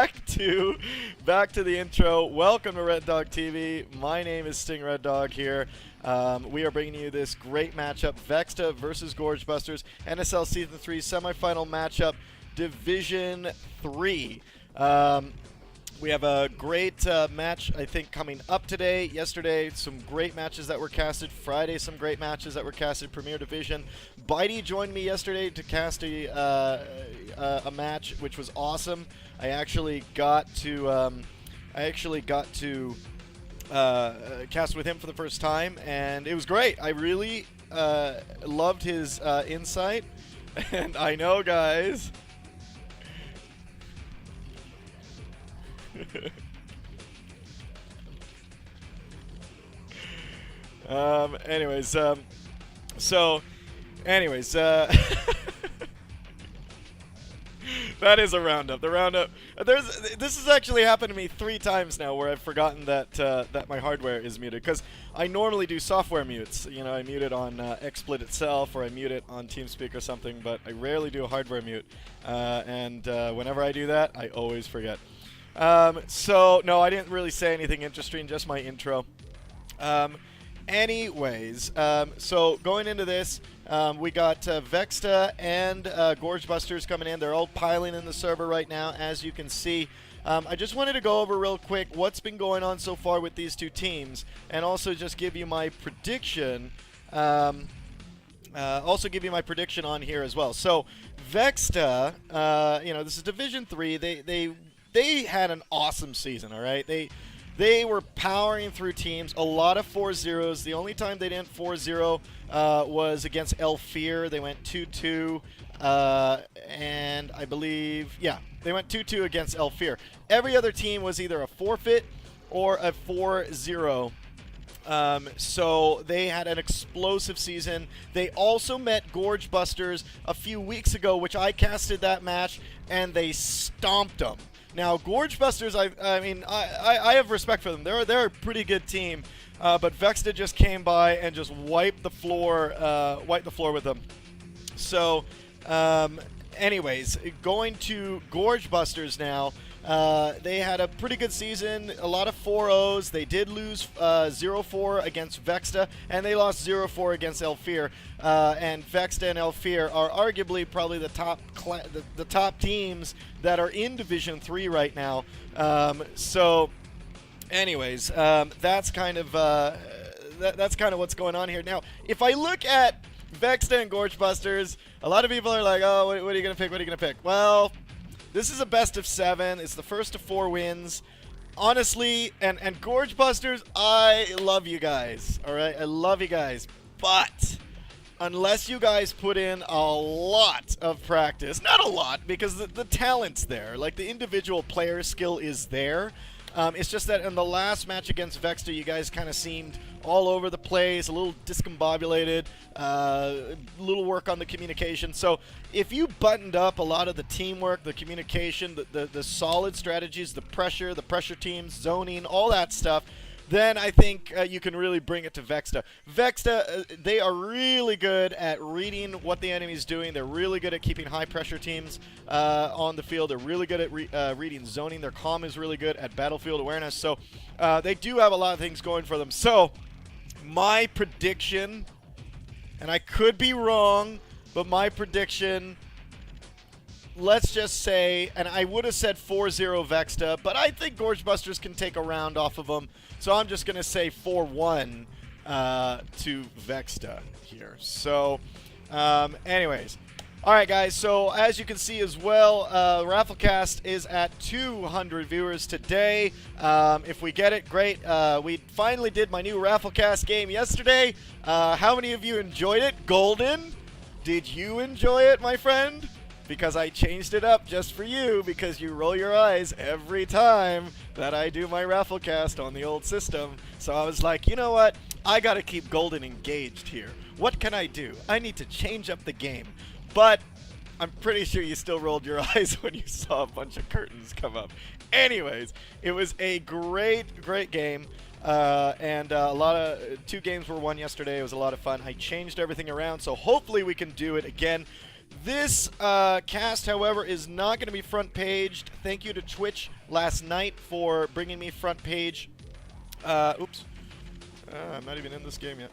back to the intro. Welcome to REDDOG.TV. My name is Sting Red Dog here. We are bringing you this great matchup, Vexta versus Gorge Busters, NSL Season 3 semifinal matchup, Division 3. We have a great match, I think, coming up today. Yesterday, some great matches that were casted. Friday, some great matches that were casted. Premier Division. Bitey joined me yesterday to cast a match, which was awesome. I actually got to cast with him for the first time, and it was great. I really loved his insight, and I know, guys. Anyways, that is a roundup. The roundup. This has actually happened to me 3 times now, where I've forgotten that that my hardware is muted, because I normally do software mutes. You know, I mute it on XSplit itself, or I mute it on TeamSpeak or something, but I rarely do a hardware mute. And whenever I do that, I always forget. So no, I didn't really say anything interesting, just my intro. Anyways, so going into this, we got Vexta and Gorge Busters coming in. They're all piling in the server right now, as you can see. I just wanted to go over real quick what's been going on so far with these 2 teams, and also just give you my prediction. Also give you my prediction on here as well. So Vexta, you know, this is Division 3. They had an awesome season, all right? They were powering through teams, a lot of 4-0s. The only time they didn't 4-0 was against Elfear. They went 2-2, and I believe, yeah, they went 2-2 against Elfear. Every other team was either a forfeit or a 4-0. So they had an explosive season. They also met Gorge Busters a few weeks ago, which I casted that match, and they stomped them. Now, Gorge Busters, I have respect for them. They're a pretty good team, but Vexta just came by and just wiped the floor with them. So, anyways, going to Gorge Busters now. They had a pretty good season, a lot of 4-0s. They did lose 0-4 against Vexta, and they lost 0-4 against Elfear. And Vexta and Elfear are arguably probably the top teams that are in Division 3 right now. So, anyways, that's kind of what's going on here. Now, if I look at Vexta and Gorge Busters, a lot of people are like, "Oh, what are you gonna pick? What are you gonna pick?" Well, this is a best of 7. It's the first of 4 wins. Honestly, and Gorge Busters, I love you guys. All right, I love you guys. But unless you guys put in a lot of practice, not a lot, because the talent's there. Like, the individual player skill is there. It's just that in the last match against Vexta, you guys kind of seemed all over the place, a little discombobulated, little work on the communication. So if you buttoned up a lot of the teamwork, the communication, the solid strategies, the pressure teams, zoning, all that stuff, then I think you can really bring it to Vexta. Vexta, they are really good at reading what the enemy's doing. They're really good at keeping high-pressure teams on the field. They're really good at reading zoning. Their comm is really good at battlefield awareness. So they do have a lot of things going for them. So my prediction, and I could be wrong, but my prediction, let's just say, and I would have said 4-0 Vexta, but I think Gorge Busters can take a round off of them. So I'm just going to say 4-1 to Vexta here. So, anyways. All right, guys. So, as you can see as well, Rafflecast is at 200 viewers today. If we get it, great. We finally did my new Rafflecast game yesterday. How many of you enjoyed it? Golden, did you enjoy it, my friend? Because I changed it up just for you, because you roll your eyes every time that I do my Rafflecast on the old system. So I was like, you know what? I got to keep Golden engaged here. What can I do? I need to change up the game. But I'm pretty sure you still rolled your eyes when you saw a bunch of curtains come up. Anyways, it was a great game. And a lot of 2 games were won yesterday. It was a lot of fun. I changed everything around, so hopefully we can do it again. This cast, however, is not going to be front-paged. Thank you to Twitch last night for bringing me front-page. Oops. I'm not even in this game yet.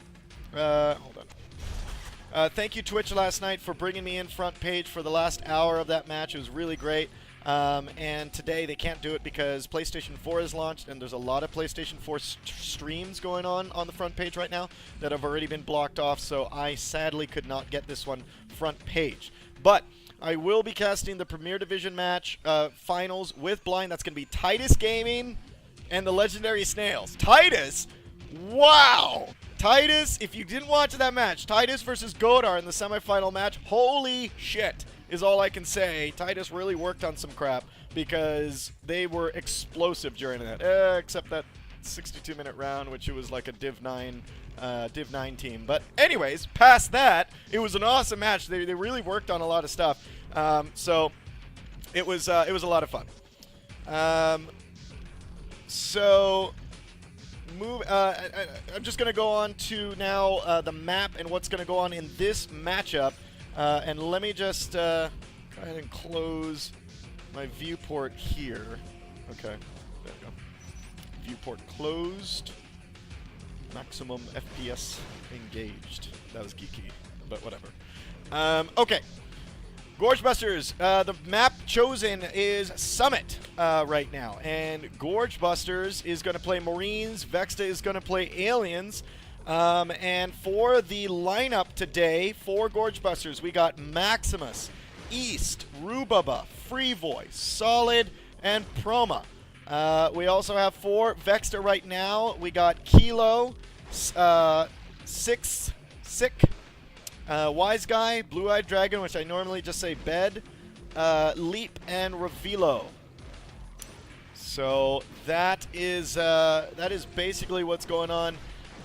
Hold on. Thank you, Twitch, last night for bringing me in front page for the last hour of that match. It was really great. And today they can't do it because PlayStation 4 is launched, and there's a lot of PlayStation 4 streams going on the front page right now that have already been blocked off, so I sadly could not get this one front page. But I will be casting the Premier Division match finals with Blind. That's going to be Titus Gaming and the Legendary Snails. Titus? Wow! Titus, if you didn't watch that match, Titus versus Godar in the semifinal match, holy shit is all I can say. Titus really worked on some crap because they were explosive during that, except that 62-minute round, which it was like a Div 9 team. But anyways, past that, it was an awesome match. They really worked on a lot of stuff. So it was a lot of fun. I'm just going to go on to now the map and what's going to go on in this matchup. And let me just go ahead and close my viewport here. Okay, there we go. Viewport closed. Maximum FPS engaged. That was geeky, but whatever. Okay. Gorge Busters, the map chosen is Summit right now, and Gorge Busters is going to play Marines, Vexta is going to play Aliens, and for the lineup today for Gorge Busters, we got Maximus, East, Rubaba, Freevoy, Solid, and Proma. We also have for Vexta right now, we got Kilo, Sick, Wise Guy, Blue-Eyed Dragon, which I normally just say Bed, Leap, and Revilo. So that is basically what's going on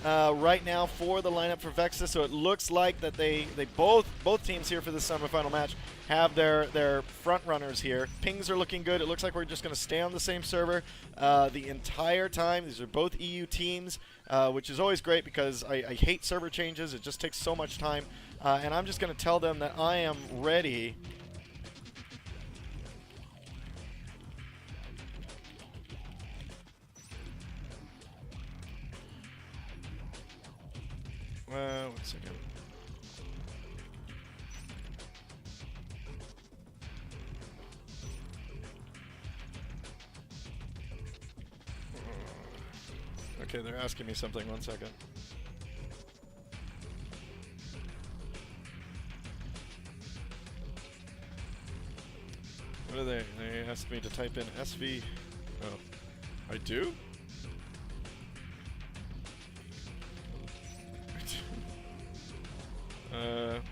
right now for the lineup for Vexta. So it looks like that they both teams here for the semifinal match have their front runners here. Pings are looking good. It looks like we're just going to stay on the same server the entire time. These are both EU teams, which is always great because I hate server changes. It just takes so much time. And I'm just going to tell them that I am ready. One second. Okay, they're asking me something. 1 second. What are they? They asked me to type in SV. Oh, I do?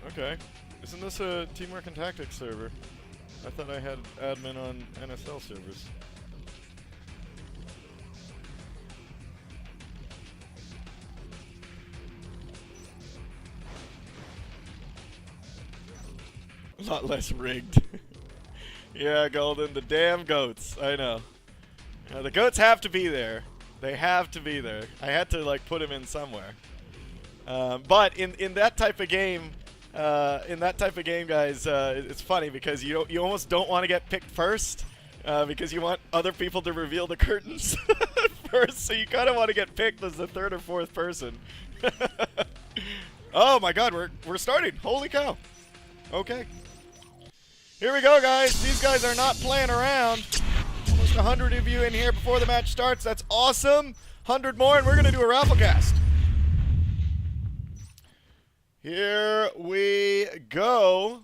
Okay. Isn't this a Teamwork and Tactics server? I thought I had admin on NSL servers. A lot less rigged. Yeah, Golden, the damn goats. I know. The goats have to be there. They have to be there. I had to like put them in somewhere. But in that type of game, guys, it's funny because you almost don't want to get picked first because you want other people to reveal the curtains first. So you kind of want to get picked as the third or fourth person. Oh my God, we're starting! Holy cow! Okay. Here we go, guys. These guys are not playing around. Almost 100 of you in here before the match starts. That's awesome. 100 more, and we're going to do a raffle cast. Here we go.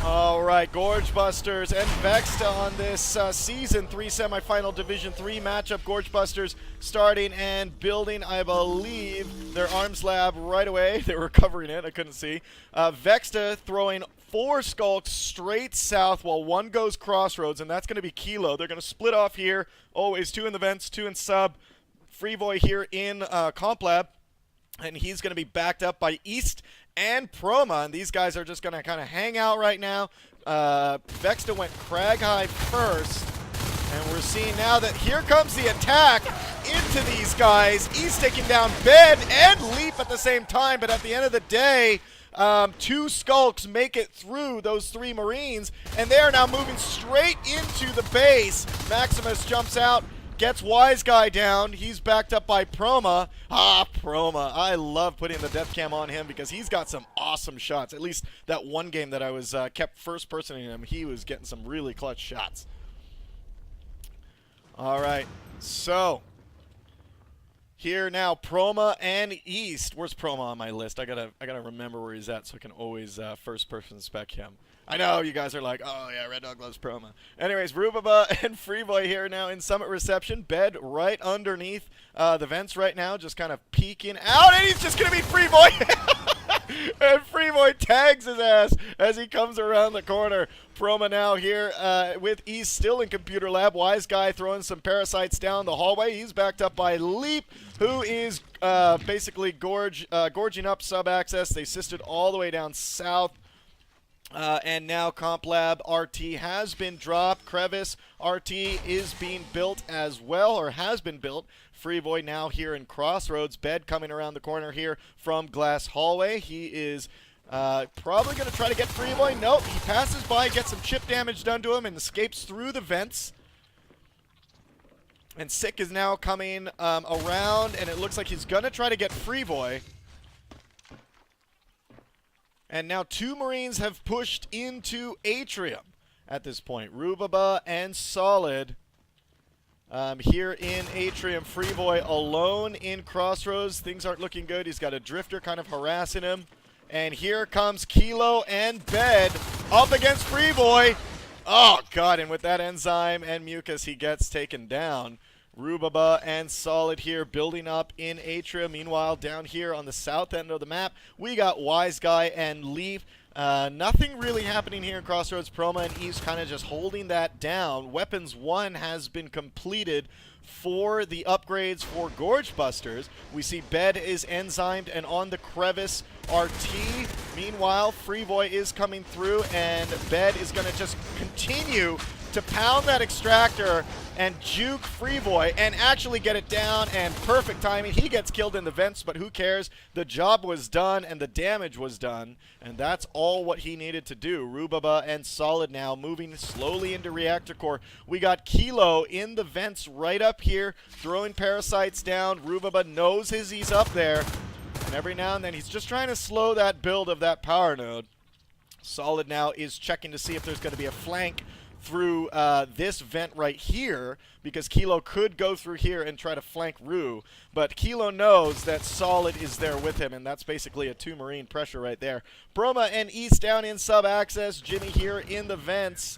All right, Gorge Busters and Vexta on this Season 3 semifinal Division 3 matchup. Gorge Busters starting and building, I believe, their arms lab right away. They were covering it. I couldn't see. Vexta throwing 4 skulks straight south while 1 goes crossroads, and that's going to be Kilo. They're going to split off here. Always 2 in the vents, 2 in sub. Freevoy here in comp lab, and he's going to be backed up by East and Proma, and these guys are just going to kind of hang out right now. Vexta went Crag High first, and we're seeing now that here comes the attack into these guys. East taking down Bed and Leap at the same time, but at the end of the day, Two Skulks make it through those 3 Marines, and they are now moving straight into the base. Maximus jumps out, gets Wise Guy down. He's backed up by Proma. Proma. I love putting the death cam on him because he's got some awesome shots. At least that one game that I was kept first person in him, he was getting some really clutch shots. All right, so here now, Proma and East. Where's Proma on my list? I gotta remember where he's at so I can always first person spec him. I know you guys are like, oh yeah, Red Dog loves Proma. Anyways, Rubaba and Freeboy here now in Summit Reception. Bed right underneath the vents right now, just kind of peeking out, and he's just gonna be Freeboy. And Freeboy tags his ass as he comes around the corner. Proma now here with East still in Computer Lab. Wise Guy throwing some parasites down the hallway. He's backed up by Leap, who is basically gorging up sub-access. They assisted all the way down south. And now Comp Lab RT has been dropped. Crevice RT is being built as well, or has been built. Freeboy now here in Crossroads. Bed coming around the corner here from Glass Hallway. He is probably going to try to get Freeboy. Nope, he passes by, gets some chip damage done to him, and escapes through the vents. And Sick is now coming around, and it looks like he's going to try to get Freeboy. And now 2 Marines have pushed into Atrium at this point. Rubaba and Solid here in Atrium. Freeboy alone in Crossroads. Things aren't looking good. He's got a Drifter kind of harassing him. And here comes Kilo and Bed up against Freeboy. Oh, God. And with that Enzyme and Mucus, he gets taken down. Rubaba and Solid here building up in Atrium. Meanwhile, down here on the south end of the map, we got Wise Guy and Leaf. Nothing really happening here in Crossroads. Proma and East kind of just holding that down. Weapons 1 has been completed for the upgrades for Gorge Busters. We see Bed is enzymed and on the Crevice RT. Meanwhile, Freeboy is coming through, and Bed is going to just continue to pound that extractor and juke Freeboy and actually get it down, and perfect timing. He gets killed in the vents, but who cares? The job was done and the damage was done, and that's all what he needed to do. Rubaba and Solid now moving slowly into Reactor Core. We got Kilo in the vents right up here, throwing parasites down. Rubaba knows he's up there, and every now and then he's just trying to slow that build of that power node. Solid now is checking to see if there's going to be a flank through this vent right here, because Kilo could go through here and try to flank Rue, but Kilo knows that Solid is there with him, and that's basically a 2 Marine pressure right there. Proma and East down in sub-access. Jimmy here in the vents.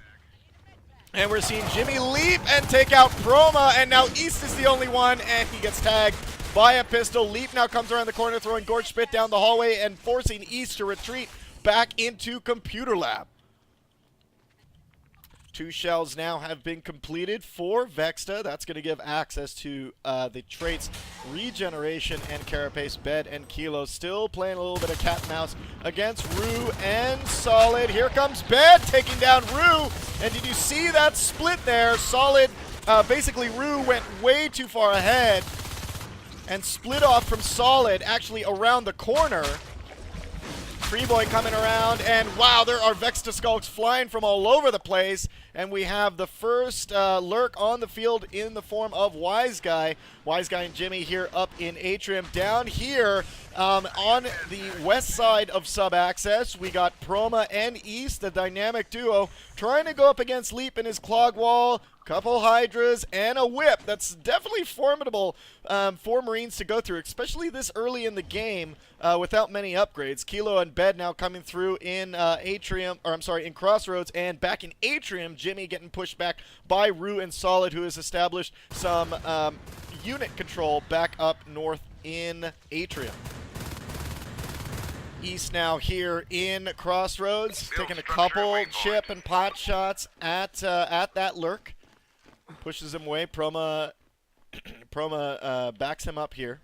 And we're seeing Jimmy leap and take out Proma, and now East is the only one, and he gets tagged by a pistol. Leap now comes around the corner, throwing Gorge Spit down the hallway and forcing East to retreat back into Computer Lab. 2 shells now have been completed for Vexta. That's going to give access to the traits Regeneration and Carapace. Bed and Kilo still playing a little bit of cat and mouse against Rue and Solid. Here comes Bed taking down Rue. And did you see that split there? Solid, basically Rue went way too far ahead and split off from Solid actually around the corner. Freeboy coming around, and wow, there are Vexta Skulks flying from all over the place, and we have the first lurk on the field in the form of Wise Guy. Wise Guy and Jimmy here up in Atrium. Down here on the west side of sub-access, we got Proma and East, the dynamic duo, trying to go up against Leap and his clog wall. Couple Hydras and a whip. That's definitely formidable for Marines to go through, especially this early in the game without many upgrades. Kilo and Bed now coming through in Atrium, or I'm sorry, in Crossroads, and back in Atrium, Jimmy getting pushed back by Rue and Solid, who has established some unit control back up north in Atrium. East now here in Crossroads, taking a couple chip and pot shots at that lurk. Pushes him away. Proma backs him up here.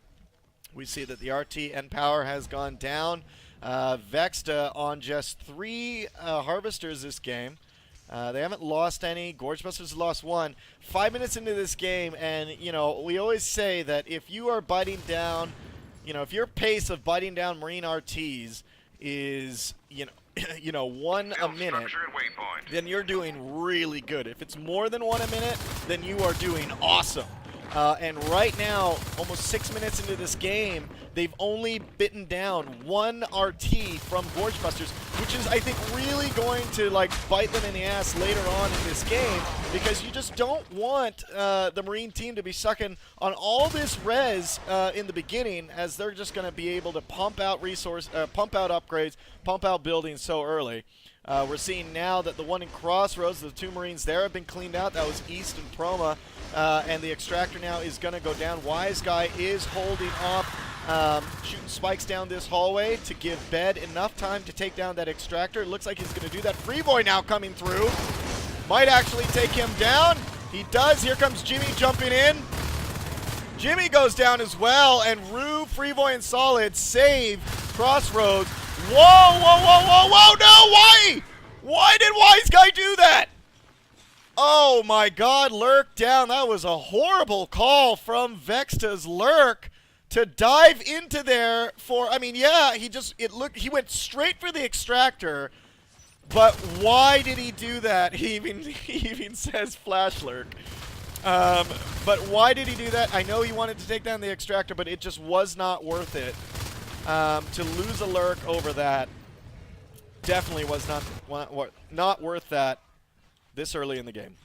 We see that the RT end power has gone down. Vexta on just 3 harvesters this game. They haven't lost any. Gorge Busters lost 1. 5 minutes into this game, and you know, we always say that if you are biting down, you know, if your pace of biting down Marine RTs is, one a minute, then you're doing really good. If it's more than one a minute, then you are doing awesome. And right now, almost 6 minutes into this game, they've only bitten down one RT from Gorge Busters, which is, I think, really going to bite them in the ass later on in this game, because you just don't want the Marine team to be sucking on all this res in the beginning, as they're just going to be able to pump out pump out upgrades, pump out buildings so early. We're seeing now that the one in Crossroads, the two Marines there have been cleaned out. That was East and Proma. And the extractor now is going to go down. Wise Guy is holding off, shooting spikes down this hallway to give Bed enough time to take down that extractor. It looks like he's going to do that. Freeboy now coming through. Might actually take him down. He does. Here comes Jimmy jumping in. Jimmy goes down as well. And Rue, Freeboy, and Solid save Crossroads. Whoa, whoa, whoa, whoa, whoa, no, why? Why did Wise Guy do that? Oh my God, Lurk down. That was a horrible call from Vexta's Lurk to dive into there for, yeah, he went straight for the extractor, but why did he do that? He even says Flash Lurk. But why did he do that? I know he wanted to take down the extractor, but it just was not worth it. To lose a Lurk over that definitely was not worth that this early in the game.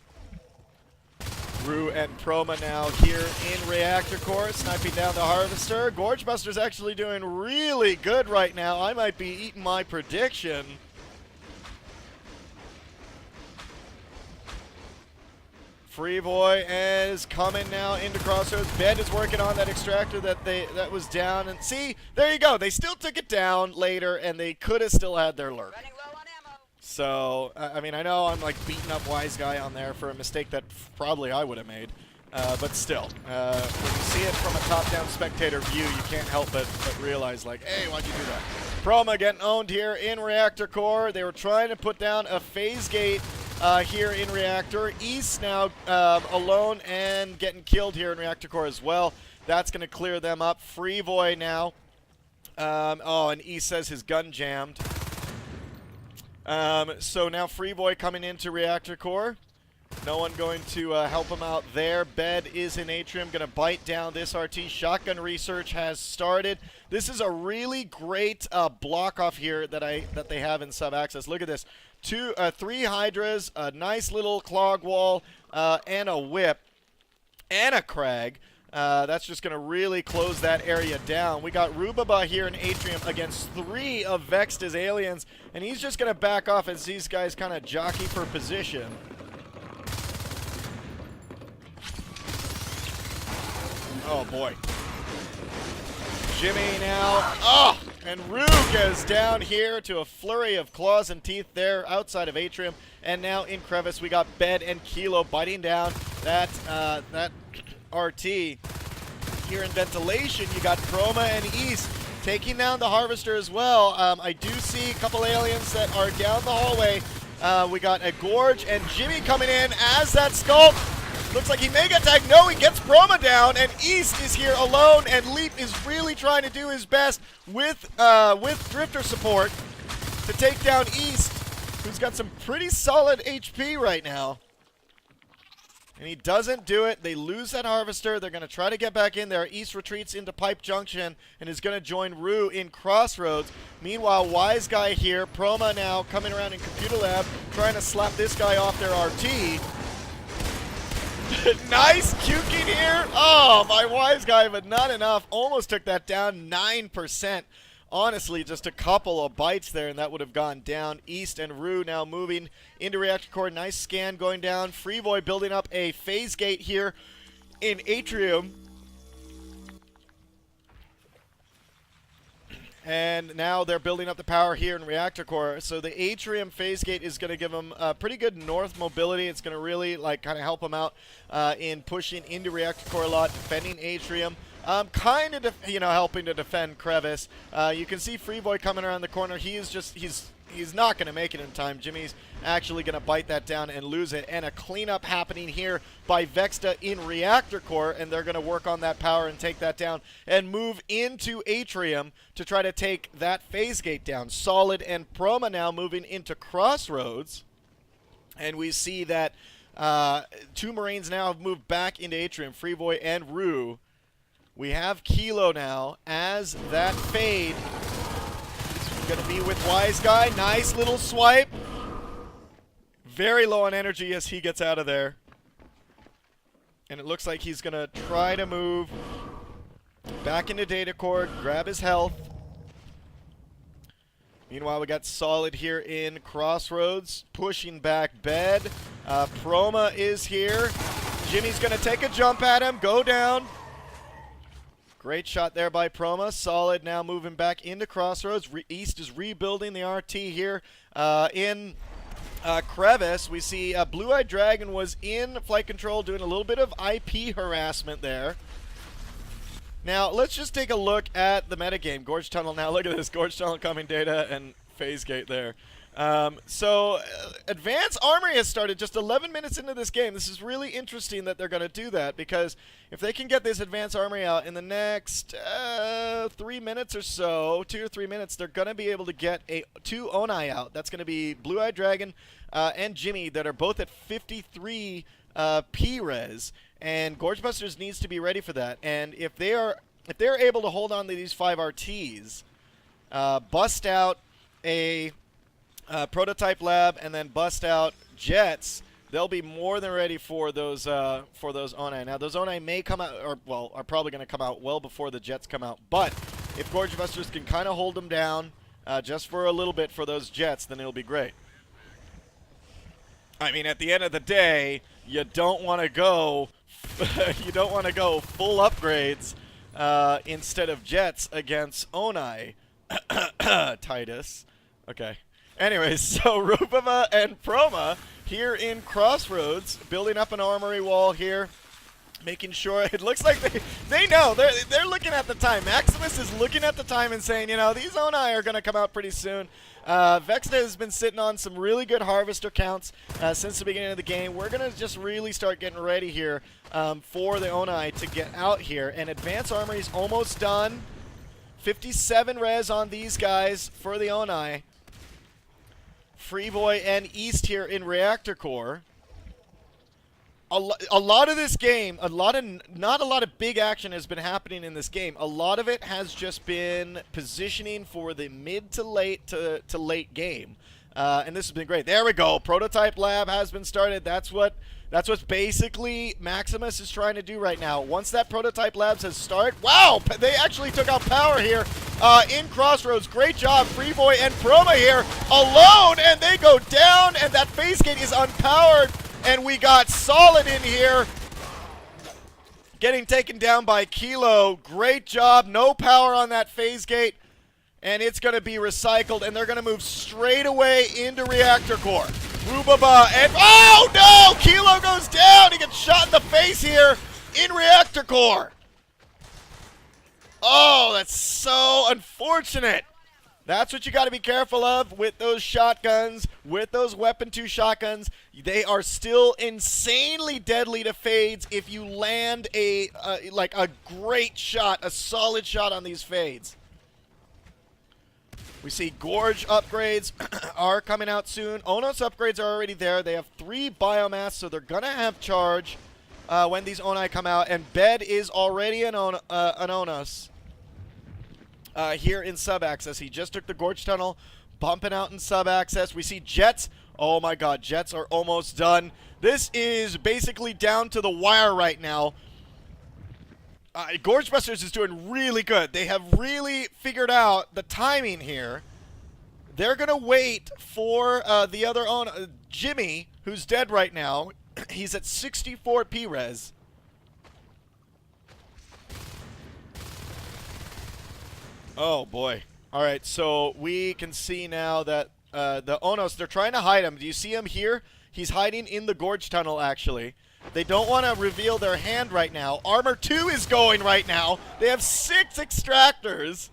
Rue and Proma now here in Reactor Core, sniping down the Harvester. Gorge Buster's actually doing really good right now. I might be eating my prediction. Freeboy is coming now into Crossroads. Bed is working on that extractor that was down. And see, there you go. They still took it down later, and they could have still had their Lurk. So, I know I'm beating up Wise Guy on there for a mistake that probably I would have made. But still, when you see it from a top-down spectator view, you can't help but realize, hey, why'd you do that? Proma getting owned here in Reactor Core. They were trying to put down a phase gate here in Reactor. East now alone and getting killed here in Reactor Core as well. That's going to clear them up. Freeboy now. And East says his gun jammed. So now Freeboy coming into Reactor Core. No one going to help him out there. Bed is in Atrium, going to bite down this RT. Shotgun research has started. This is a really great block off here that they have in sub-access. Look at this. 3 Hydras, a nice little clog wall, and a whip, and a Crag. That's just going to really close that area down. We got Rubaba here in Atrium against 3 of Vexta's aliens, and he's just going to back off as these guys kind of jockey for position. Oh, boy. Jimmy now. Oh! And Rue goes down here to a flurry of claws and teeth there outside of Atrium. And now in Crevice, we got Bed and Kilo biting down that RT. Here in Ventilation, you got Chroma and East taking down the Harvester as well. I do see a couple aliens that are down the hallway. We got a Gorge and Jimmy coming in as that Sculpt. Looks like he may get tagged. No, he gets Proma down, and East is here alone, and Leap is really trying to do his best with Drifter support to take down East, who's got some pretty solid HP right now. And he doesn't do it. They lose that Harvester. They're going to try to get back in there. East retreats into Pipe Junction and is going to join Rue in Crossroads. Meanwhile, Wise Guy here. Proma now coming around in Computer Lab, trying to slap this guy off their RT. Nice cuking here. Oh, my Wise Guy, but not enough. Almost took that down 9%. Honestly, just a couple of bites there, and that would have gone down. East and Rue now moving into Reactor Core. Nice scan going down. Freeboy building up a phase gate here in Atrium. And now they're building up the power here in Reactor Core. So the Atrium phase gate is going to give them pretty good north mobility. It's going to really kind of help them out in pushing into Reactor Core a lot, defending Atrium. Kind of, helping to defend Crevice. You can see Freeboy coming around the corner. He's he's not going to make it in time. Jimmy's actually going to bite that down and lose it. And a cleanup happening here by Vexta in Reactor Core, and they're going to work on that power and take that down and move into Atrium to try to take that phase gate down. Solid and Proma now moving into Crossroads. And we see that 2 Marines now have moved back into Atrium, Freevoy and Rue. We have Kilo now as that fade is going to be with Wise Guy. Nice little swipe. Very low on energy as he gets out of there. And it looks like he's going to try to move back into Data Cord, grab his health. Meanwhile, we got Solid here in Crossroads, pushing back Bed. Proma is here. Jimmy's going to take a jump at him, go down. Great shot there by Proma. Solid now moving back into Crossroads. East is rebuilding the RT here in Crevice. We see Blue-Eyed Dragon was in flight control doing a little bit of IP harassment there. Now, let's just take a look at the metagame. Gorge Tunnel now. Look at this. Gorge Tunnel coming data and phase gate there. Advanced Armory has started just 11 minutes into this game. This is really interesting that they're going to do that, because if they can get this Advanced Armory out in the next 3 minutes or so, 2 or 3 minutes, they're going to be able to get 2 Onai out. That's going to be Blue-Eyed Dragon and Jimmy that are both at 53 P-Res. And Gorgebusters needs to be ready for that. And if they're able to hold on to these 5 RTs, bust out a prototype lab, and then bust out jets, they'll be more than ready for those Onai. Now, those Onai may come out, or well, are probably going to come out well before the jets come out. But if Gorgebusters can kind of hold them down just for a little bit for those jets, then it'll be great. I mean, at the end of the day, you don't want to go full upgrades instead of jets against Onai. Titus. Okay. Anyways, so Rubava and Proma here in Crossroads, building up an armory wall here, making sure it looks like they know. They're looking at the time. Maximus is looking at the time and saying, you know, these Onai are going to come out pretty soon. Vexta has been sitting on some really good harvester counts since the beginning of the game. We're going to just really start getting ready here for the Onai to get out here. And Advanced Armory is almost done. 57 res on these guys for the Onai. Freevoy and East here in Reactor Core. A lot of this game, not a lot of big action has been happening in this game. A lot of it has just been positioning for the mid to late game, and this has been great. There we go. Prototype lab has been started. That's what basically Maximus is trying to do right now. Once that prototype labs has started, wow, they actually took out power here in Crossroads. Great job, Freevoy and Proma here alone, and they go down, and that phase gate is unpowered. And we got Solid in here getting taken down by Kilo. Great job. No power on that phase gate. And it's going to be recycled. And they're going to move straight away into Reactor Core. Rubaba and... oh, no! Kilo goes down. He gets shot in the face here in Reactor Core. Oh, that's so unfortunate. That's what you got to be careful of with those shotguns, with those Weapon 2 shotguns. They are still insanely deadly to fades if you land a great shot, a solid shot on these fades. We see Gorge upgrades are coming out soon. Onos upgrades are already there. They have 3 biomass, so they're going to have charge when these Onai come out. And Bed is already an Onos. Here in sub-access. He just took the Gorge Tunnel, bumping out in sub-access. We see jets. Oh my god, jets are almost done. This is basically down to the wire right now. Gorgebusters is doing really good. They have really figured out the timing here. They're going to wait for the other Jimmy, who's dead right now. He's at 64 P-res. Oh, boy. All right, so we can see now that the Onos, they're trying to hide him. Do you see him here? He's hiding in the Gorge Tunnel, actually. They don't want to reveal their hand right now. Armor 2 is going right now. They have 6 extractors.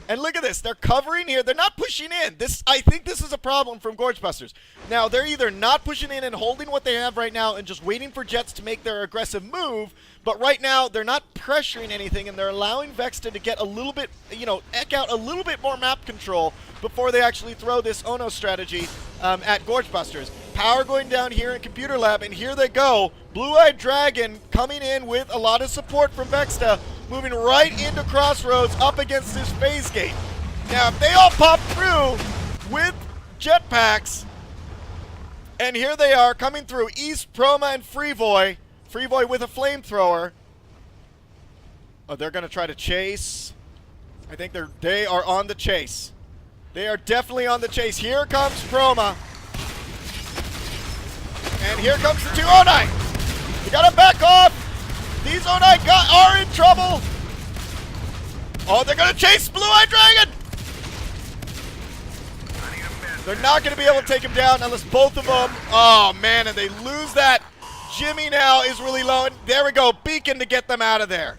And look at this. They're covering here. They're not pushing in. I think this is a problem from Gorge Busters. Now, they're either not pushing in and holding what they have right now and just waiting for Jets to make their aggressive move, but right now they're not pressuring anything, and they're allowing Vexta to get a little bit, eke out a little bit more map control before they actually throw this Ono strategy at Gorge Busters. Power going down here in Computer Lab, and here they go. Blue-Eyed Dragon coming in with a lot of support from Vexta, moving right into Crossroads up against this phase gate. Now, if they all pop through with jetpacks, and here they are coming through, East, Proma, and Freevoy. Freevoy with a flamethrower. Oh, they're going to try to chase. I think they are on the chase. They are definitely on the chase. Here comes Proma. And here comes the two Onai. We got to back off. These Onai are in trouble. Oh, they're going to chase Blue-Eyed Dragon. They're not going to be able to take him down unless both of them. Oh, man, and they lose that. Jimmy now is really low. And there we go. Beacon to get them out of there.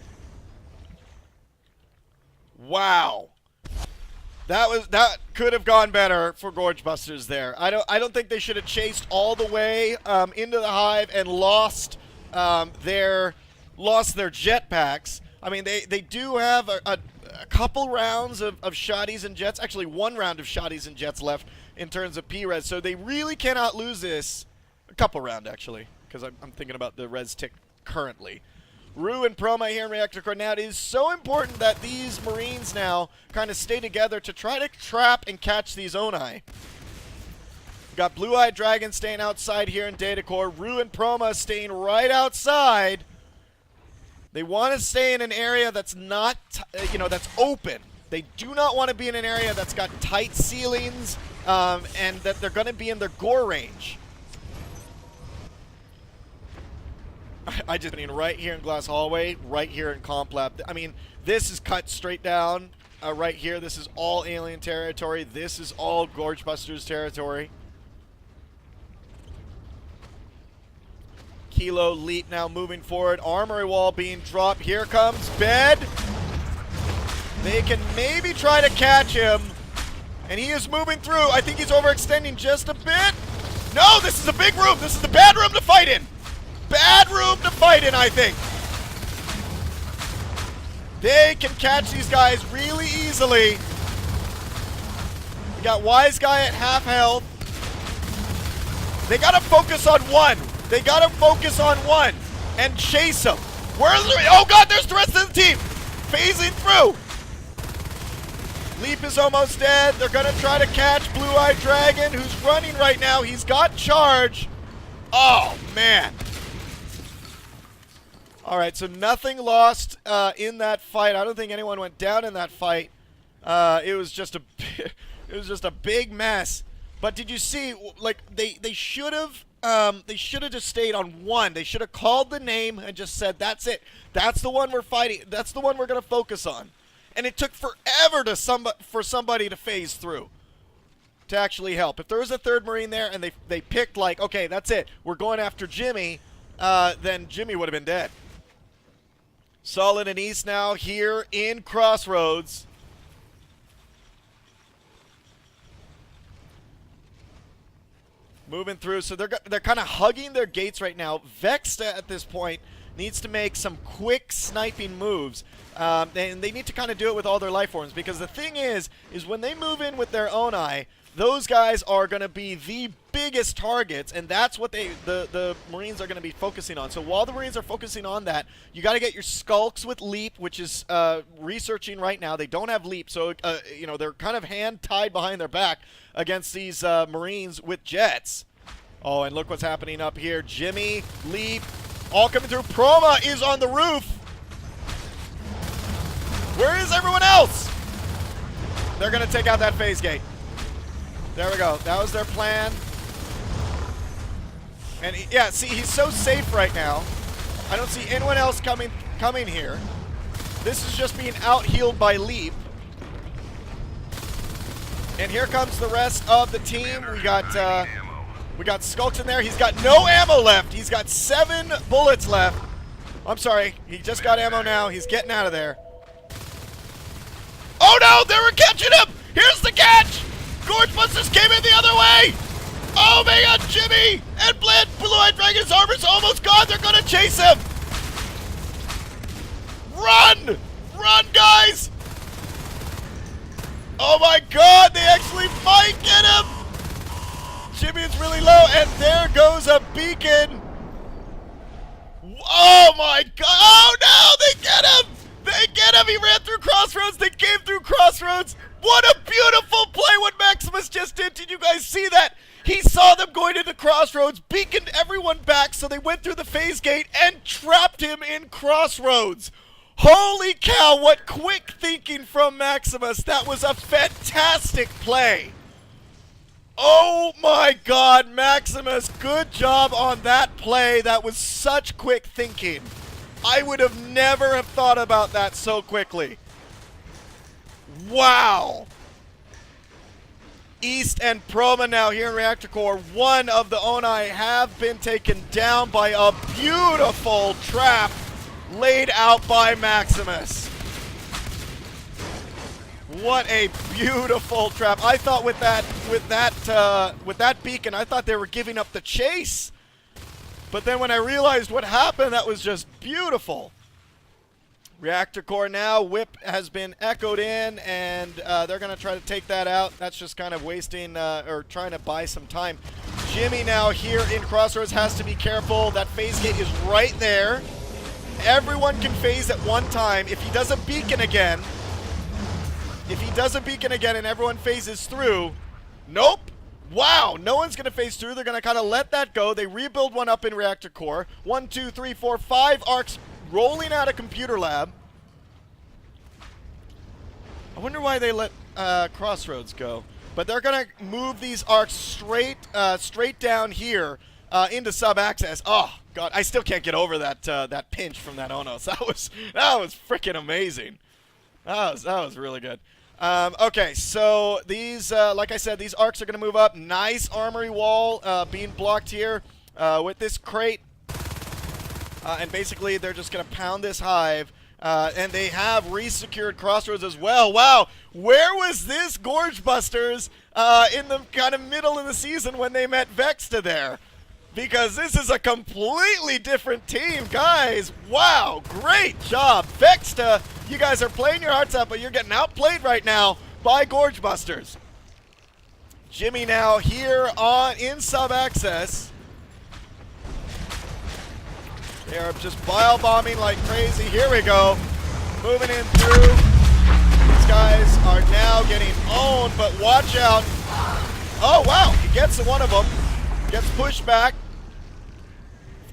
Wow. That could have gone better for Gorge Busters there. I don't think they should have chased all the way into the hive and lost their jetpacks. I mean, they do have a couple rounds of shotties and jets. Actually, one round of shotties and jets left in terms of P-res. So they really cannot lose this. A couple round, actually, because I'm thinking about the res tick currently. Rue and Proma here in Reactor Core. Now, it is so important that these Marines now kind of stay together to try to trap and catch these Onai. Got Blue-Eyed Dragon staying outside here in Data Core. Rue and Proma staying right outside. They want to stay in an area that's not, that's open. They do not want to be in an area that's got tight ceilings and that they're going to be in their gore range. I just mean right here in Glass Hallway, right here in Comp Lab. I mean, this is cut straight down right here. This is all alien territory. This is all Gorge Busters territory. Kilo Leap now moving forward. Armory wall being dropped. Here comes Bed. They can maybe try to catch him. And he is moving through. I think he's overextending just a bit. No, this is a big room. This is the bad room to fight in. Bad room to fight in, I think. They can catch these guys really easily. We got Wise Guy at half health. They got to focus on one. They got to focus on one and chase him. Where's the... Oh, God, there's the rest of the team. Phasing through. Leap is almost dead. They're going to try to catch Blue-Eyed Dragon, who's running right now. He's got charge. Oh, man. All right, so nothing lost in that fight. I don't think anyone went down in that fight. It was just a big mess. But did you see? Like they should have just stayed on one. They should have called the name and just said, "That's it. That's the one we're fighting. That's the one we're gonna focus on." And it took forever for somebody to phase through to actually help. If there was a third Marine there and they picked like, okay, that's it. We're going after Jimmy. Then Jimmy would have been dead. Solid and East now here in Crossroads. Moving through, so they're kind of hugging their gates right now. Vexta at this point needs to make some quick sniping moves. And they need to kind of do it with all their life forms, because the thing is when they move in with their Onai, those guys are going to be the biggest targets, and that's what the Marines are going to be focusing on. So while the Marines are focusing on that, you got to get your Skulks with Leap, which is researching right now. They don't have Leap, so they're kind of hand-tied behind their back against these Marines with Jets. Oh, and look what's happening up here. Jimmy, Leap, all coming through. Proma is on the roof. Where is everyone else? They're going to take out that phase gate. There we go. That was their plan. And yeah, see, he's so safe right now. I don't see anyone else coming here. This is just being out-healed by Leap. And here comes the rest of the team. We got Skulks in there. He's got no ammo left. He's got 7 bullets left. I'm sorry. He just got ammo now. He's getting out of there. Oh no, they were catching him! Here's the catch! Gorge Busters came in the other way! Oh my god, Jimmy and Blue-Eyed Dragon's armor's almost gone. They're gonna chase him! Run! Run, guys! Oh my god, they actually might get him! Jimmy is really low, and there goes a beacon! Oh my god! Oh no! They get him! They get him! He ran through Crossroads! They came through Crossroads! What a beautiful play what Maximus just did! Did you guys see that? He saw them going into Crossroads, beaconed everyone back so they went through the phase gate and trapped him in Crossroads! Holy cow, what quick thinking from Maximus. That was a fantastic play. Oh my god, Maximus, good job on that play. That was such quick thinking. I would have never have thought about that so quickly. Wow. East and Proma now here in Reactor Core. One of the Onai have been taken down by a beautiful trap laid out by Maximus. What a beautiful trap. I thought with that beacon, I thought they were giving up the chase. But then when I realized what happened, that was just beautiful. Reactor Core now, Whip has been echoed in, and they're going to try to take that out. That's just kind of wasting, or trying to buy some time. Jimmy now here in Crossroads has to be careful. That phase gate is right there. Everyone can phase at one time. If he does a beacon again, and everyone phases through, nope. Wow, no one's going to phase through. They're going to kind of let that go. They rebuild one up in Reactor Core. 1, 2, 3, 4, 5 arcs rolling out of Computer Lab. I wonder why they let Crossroads go. But they're going to move these arcs straight down here into sub-access. Oh, God, I still can't get over that pinch from that Onos. That was freaking amazing. That was really good. Okay, so these, like I said, these arcs are going to move up. Nice armory wall being blocked here with this crate. And basically, they're just going to pound this hive. And they have re-secured Crossroads as well. Wow, where was this Gorge Busters in the kind of middle of the season when they met Vexta there? Because this is a completely different team, guys. Wow, great job. Vexta, you guys are playing your hearts out, but you're getting outplayed right now by Gorge Busters. Jimmy now here in sub-access. They are just bile bombing like crazy. Here we go. Moving in through. These guys are now getting owned, but watch out. Oh, wow. He gets one of them. Gets pushed back.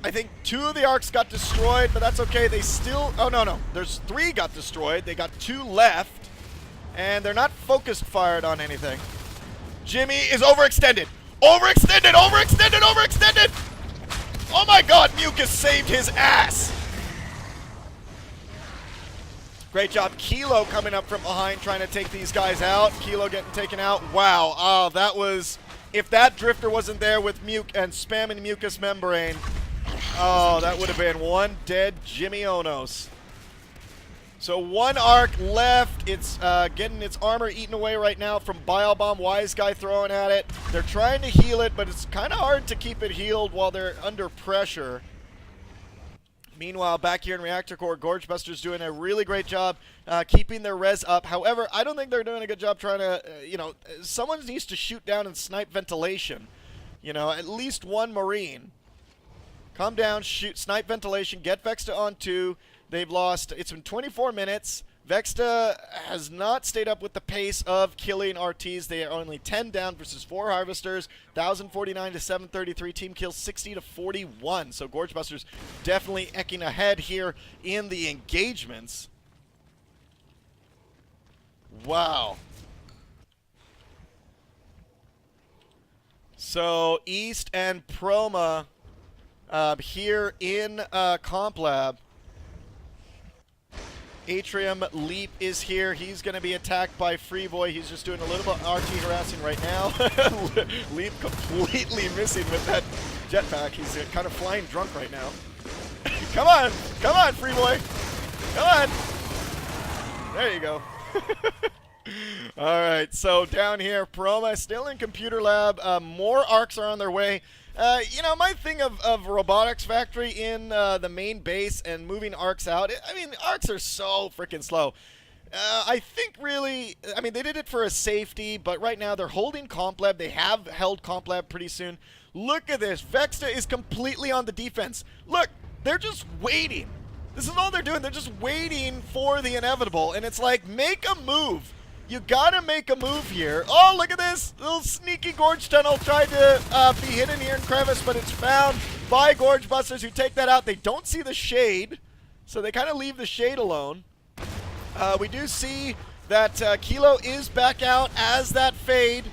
I think 2 of the arcs got destroyed, but that's okay. They still... Oh, no. There's 3 got destroyed. They got 2 left. And they're not focused fired on anything. Jimmy is overextended. Overextended! Oh my god, Mucus saved his ass! Great job. Kilo coming up from behind trying to take these guys out. Kilo getting taken out. Wow. Oh, that was... If that Drifter wasn't there with and spamming Mucus Membrane, oh, that would have been one dead Jimmy Onos. So 1 arc left. It's getting its armor eaten away right now from Bile Bomb. Wise Guy throwing at it. They're trying to heal it, but it's kind of hard to keep it healed while they're under pressure. Meanwhile, back here in Reactor Core, Gorge Busters doing a really great job keeping their res up. However, I don't think they're doing a good job trying to, someone needs to shoot down and snipe ventilation. At least 1 Marine. Come down, shoot, snipe ventilation, get Vexta on 2. They've lost, it's been 24 minutes. Vexta has not stayed up with the pace of killing RTs. They are only 10 down versus 4 Harvesters. 1,049 to 733. Team kills 60 to 41. So Gorge Busters definitely ecking ahead here in the engagements. Wow. So East and Proma here in Comp Lab. Atrium Leap is here. He's going to be attacked by Freeboy. He's just doing a little bit RT harassing right now. Leap completely missing with that jetpack. He's kind of flying drunk right now. Come on, Freeboy. Come on. There you go. All right, so down here, Proma still in computer lab. More arcs are on their way. You know, my thing of Robotics Factory in the main base and moving arcs out, I mean, arcs are so freaking slow. I think really, I mean, they did it for a safety, but right now they're holding Comp Lab. They have held Comp Lab pretty soon. Look at this. Vexta is completely on the defense. Look, they're just waiting. This is all they're doing. They're just waiting for the inevitable, and it's like, make a move. You gotta make a move here. Oh, look at this. Little sneaky Gorge Tunnel tried to be hidden here in Crevice, but it's found by Gorge Busters who take that out. They don't see the shade, so they kind of leave the shade alone. We do see that Kilo is back out as that fade.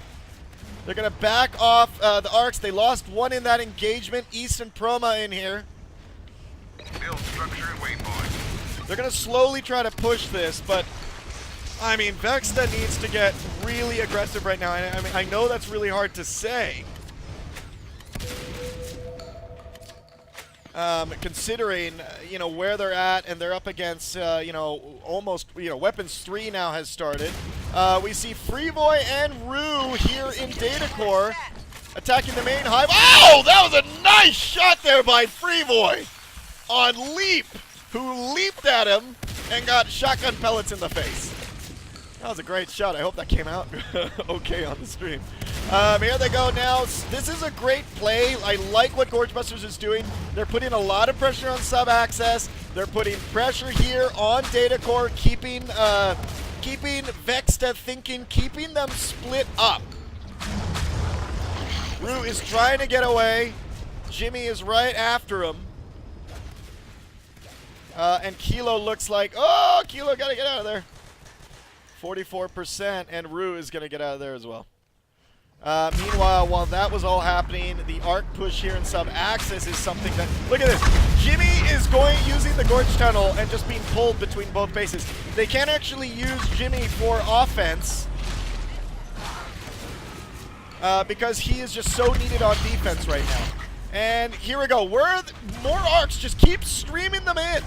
They're gonna back off the arcs. They lost one in that engagement. East and Proma in here. Build structure and waypoint. They're gonna slowly try to push this, but I mean, Vexta needs to get really aggressive right now. I mean, I know that's really hard to say. Considering, you know, where they're at, and they're up against, you know, almost, you know, Weapons 3 now has started. We see Freevoy and Rue here in Data Core attacking the main hive. Oh, that was a nice shot there by Freevoy on Leap, who leaped at him and got shotgun pellets in the face. That was a great shot. I hope that came out okay on the stream. Here they go now. This is a great play. I like what Gorge Busters is doing. They're putting a lot of pressure on sub-access. They're putting pressure here on Data Core, keeping Vexta thinking, keeping them split up. Rue is trying to get away. Jimmy is right after him. And Kilo looks like, oh, Kilo gotta get out of there. 44%, and Rue is going to get out of there as well. Meanwhile, while that was all happening, the arc push here in sub-access is something that... Look at this. Jimmy is using the Gorge Tunnel and just being pulled between both bases. They can't actually use Jimmy for offense because he is just so needed on defense right now. And here we go. More arcs. Just keep streaming them in.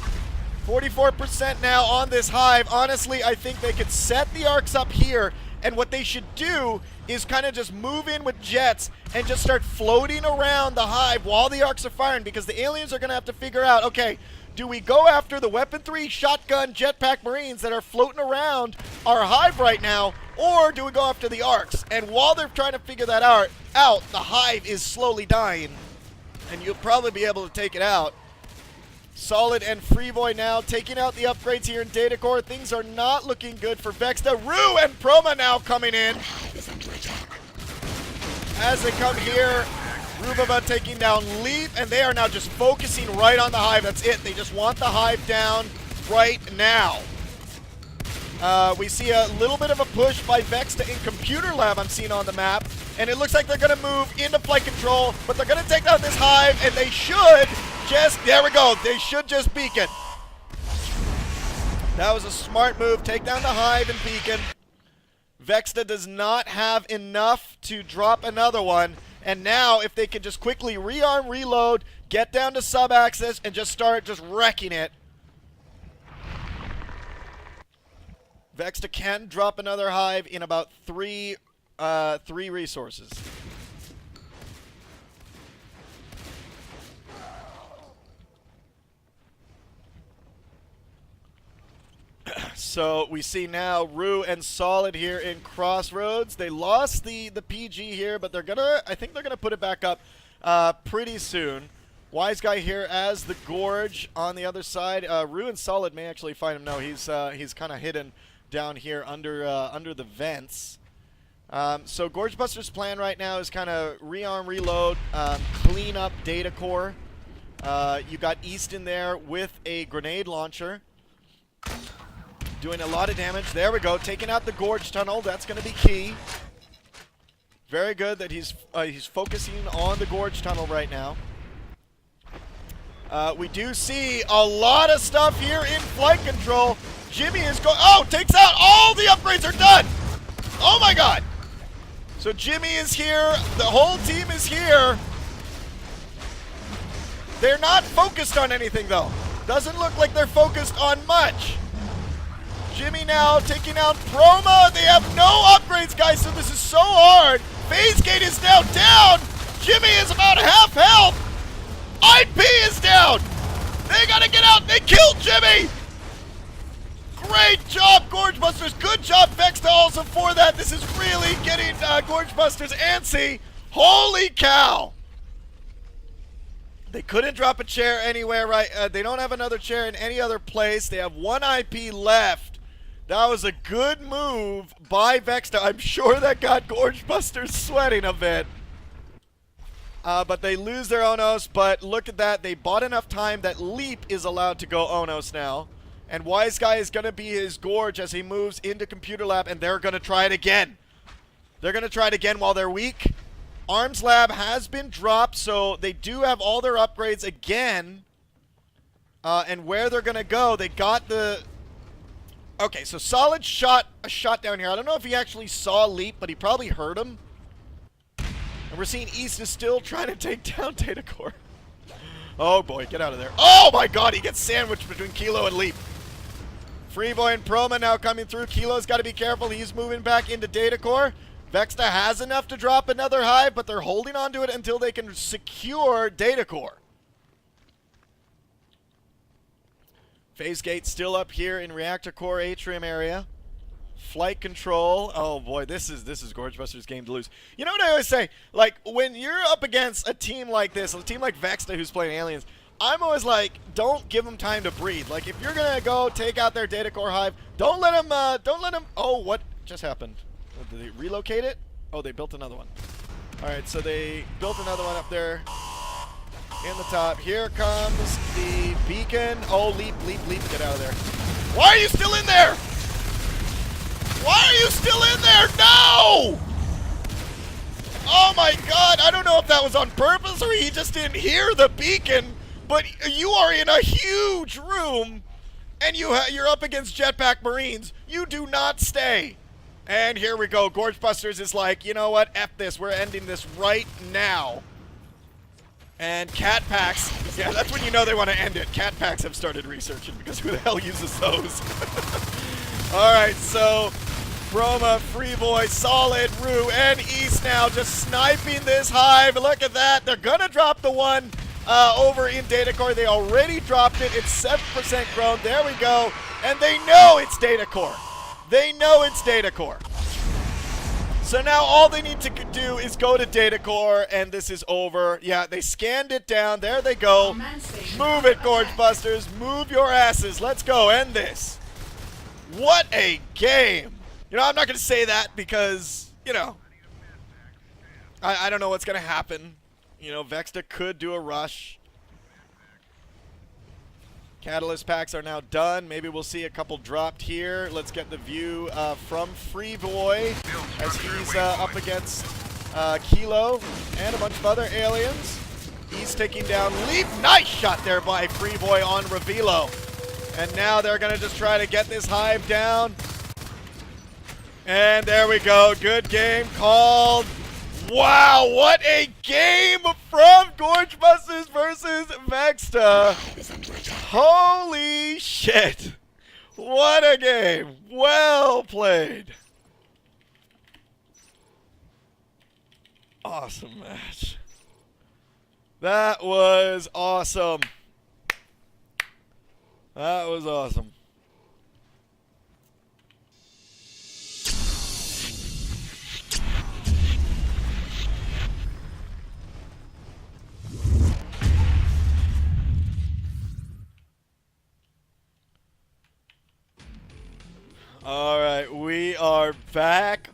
44% now on this hive. Honestly, I think they could set the arcs up here, and what they should do is kind of just move in with jets and just start floating around the hive while the arcs are firing, because the aliens are going to have to figure out, okay, do we go after the Weapon 3 shotgun jetpack Marines that are floating around our hive right now, or do we go after the arcs? And while they're trying to figure that out, the hive is slowly dying, and you'll probably be able to take it out. Solid and Freevoy now taking out the upgrades here in Data Core. Things are not looking good for Vexta. Rue and Proma now coming in. As they come here, Rubaba taking down Leap, and they are now just focusing right on the hive. That's it. They just want the hive down right now. We see a little bit of a push by Vexta in Computer Lab I'm seeing on the map, and it looks like they're going to move into flight control, but they're going to take down this hive, and they should just, there we go, they should just beacon. That was a smart move. Take down the hive and beacon. Vexta does not have enough to drop another one, and now if they can just quickly rearm, reload, get down to sub-access, and just start just wrecking it. Vexta can drop another hive in about three resources. So we see now Rue and Solid here in Crossroads. They lost the PG here, but I think they're gonna put it back up pretty soon. Wise Guy here as the Gorge on the other side. Rue and Solid may actually find him. No, he's kind of hidden down here under the vents. So Gorge Buster's plan right now is kind of rearm, reload, clean up Data Core. You got East in there with a grenade launcher, doing a lot of damage. There we go, taking out the Gorge Tunnel. That's going to be key. Very good that he's focusing on the Gorge Tunnel right now. We do see a lot of stuff here in flight control. Jimmy is going, oh, takes out, all the upgrades are done. Oh my god. So Jimmy is here, the whole team is here. They're not focused on anything though. Doesn't look like they're focused on much. Jimmy now taking out Proma. They have no upgrades, guys, so this is so hard. FaZe Gate is now down. Jimmy is about half health. IP is down. They gotta get out. They killed Jimmy. Great job, Gorge Busters. Good job, Vexta, also for that. This is really getting Gorge Busters antsy. Holy cow. They couldn't drop a chair anywhere, right? They don't have another chair in any other place. They have one IP left. That was a good move by Vexta. I'm sure that got Gorge Busters sweating a bit. But they lose their Onos, but look at that. They bought enough time that Leap is allowed to go Onos now. And Wise Guy is going to be his Gorge as he moves into Computer Lab, and they're going to try it again. They're going to try it again while they're weak. Arms Lab has been dropped, so they do have all their upgrades again. And where they're going to go, they got the... Okay, so Solid shot a shot down here. I don't know if he actually saw Leap, but he probably heard him. And we're seeing East is still trying to take down Data Core. Oh boy, get out of there. Oh my god, he gets sandwiched between Kilo and Leap. Freeboy and Proma now coming through. Kilo's got to be careful. He's moving back into Data Core. Vexta has enough to drop another hive, but they're holding on to it until they can secure Data Core. FaZe Gate still up here in Reactor Core Atrium area. Flight control. Oh boy, this is Gorge Busters' game to lose. You know what I always say? Like, when you're up against a team like this, a team like Vexta who's playing Aliens, I'm always like, don't give them time to breathe. Like, if you're gonna go take out their Data Core hive, don't let them, oh, what just happened? Did they relocate it? Oh, they built another one. Alright, so they built another one up there in the top. Here comes the beacon. Oh, leap, get out of there. Why are you still in there? Why are you still in there? No! Oh my god, I don't know if that was on purpose or he just didn't hear the beacon, but you are in a huge room and you're up against Jetpack Marines. You do not stay. And here we go. Gorge Busters is like, you know what? F this. We're ending this right now. And Cat Packs, yeah, that's when you know they want to end it. Cat Packs have started researching because who the hell uses those? Alright, so Proma, Freeboy, Solid, Rue, and East now just sniping this hive. Look at that. They're going to drop the one over in Data Core. They already dropped it. It's 7% grown. There we go. And they know it's Data Core. They know it's Data Core. So now all they need to do is go to Data Core, and this is over. Yeah, they scanned it down. There they go. Move it, Gorge Busters. Move your asses. Let's go. End this. What a game. You know, I'm not going to say that because, you know, I don't know what's going to happen. You know, Vexta could do a rush. Catalyst packs are now done. Maybe we'll see a couple dropped here. Let's get the view from Freeboy as he's up against Kilo and a bunch of other aliens. He's taking down Leap. Nice shot there by Freeboy on Revilo. And now they're going to just try to get this hive down. And there we go. Good game called. Wow, what a game from Gorge Busters versus Vexta. Holy shit. What a game. Well played. Awesome match. That was awesome. That was awesome. All right, we are back.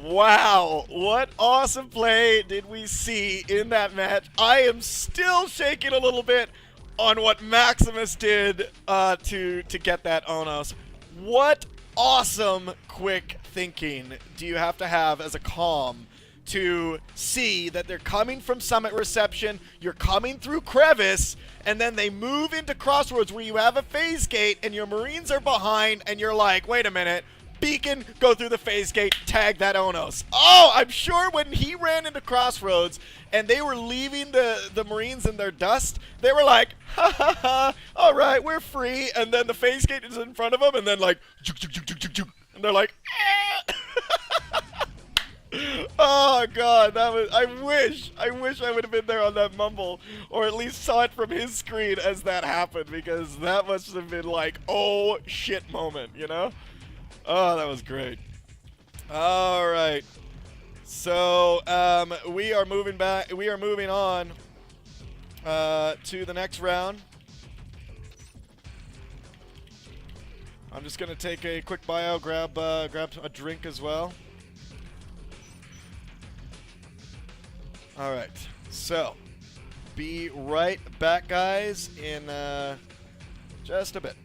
Wow, what awesome play did we see in that match. I am still shaking a little bit on what Maximus did to get that Onos. What awesome quick thinking do you have to have as a comm to see that they're coming from Summit Reception, you're coming through Crevice, and then they move into Crossroads where you have a phase gate and your Marines are behind and you're like, wait a minute, Beacon, go through the phase gate, tag that Onos. Oh, I'm sure when he ran into Crossroads and they were leaving the Marines in their dust, they were like, ha ha ha, all right. right, we're free, and then the phase gate is in front of them, and then like, juk, juk, juk, juk, juk, juk, and they're like, oh god, that was. I wish I would have been there on that mumble, or at least saw it from his screen as that happened, because that must have been like, oh shit moment, you know? Oh, that was great. All right, so we are moving back. We are moving on to the next round. I'm just gonna take a quick bio, grab a drink as well. All right, so be right back, guys, in just a bit.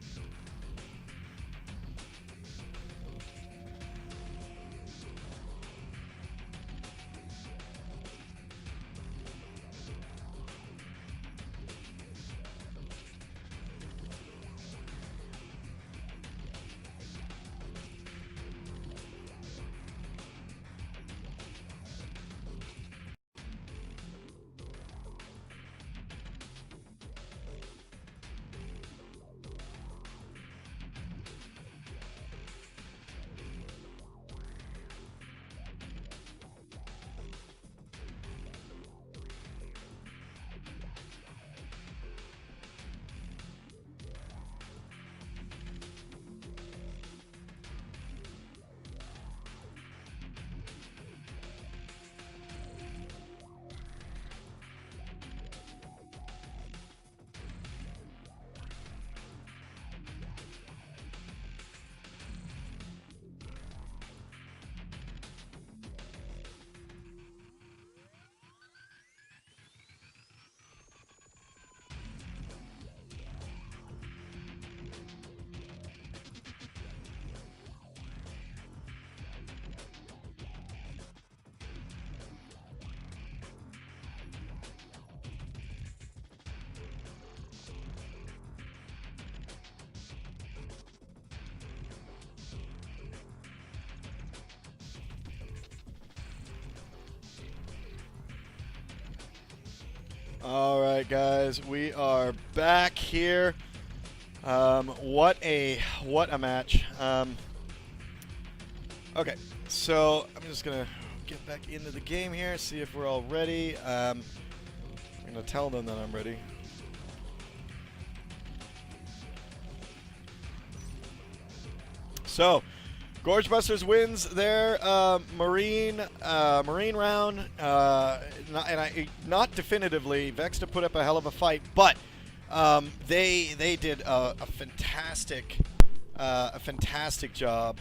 All right, guys, we are back here. What a match. Okay, so I'm just gonna get back into the game here, see if we're all ready. I'm gonna tell them that I'm ready. So, Gorge Busters wins their marine round, not definitively. Vexta put up a hell of a fight, but they did a fantastic job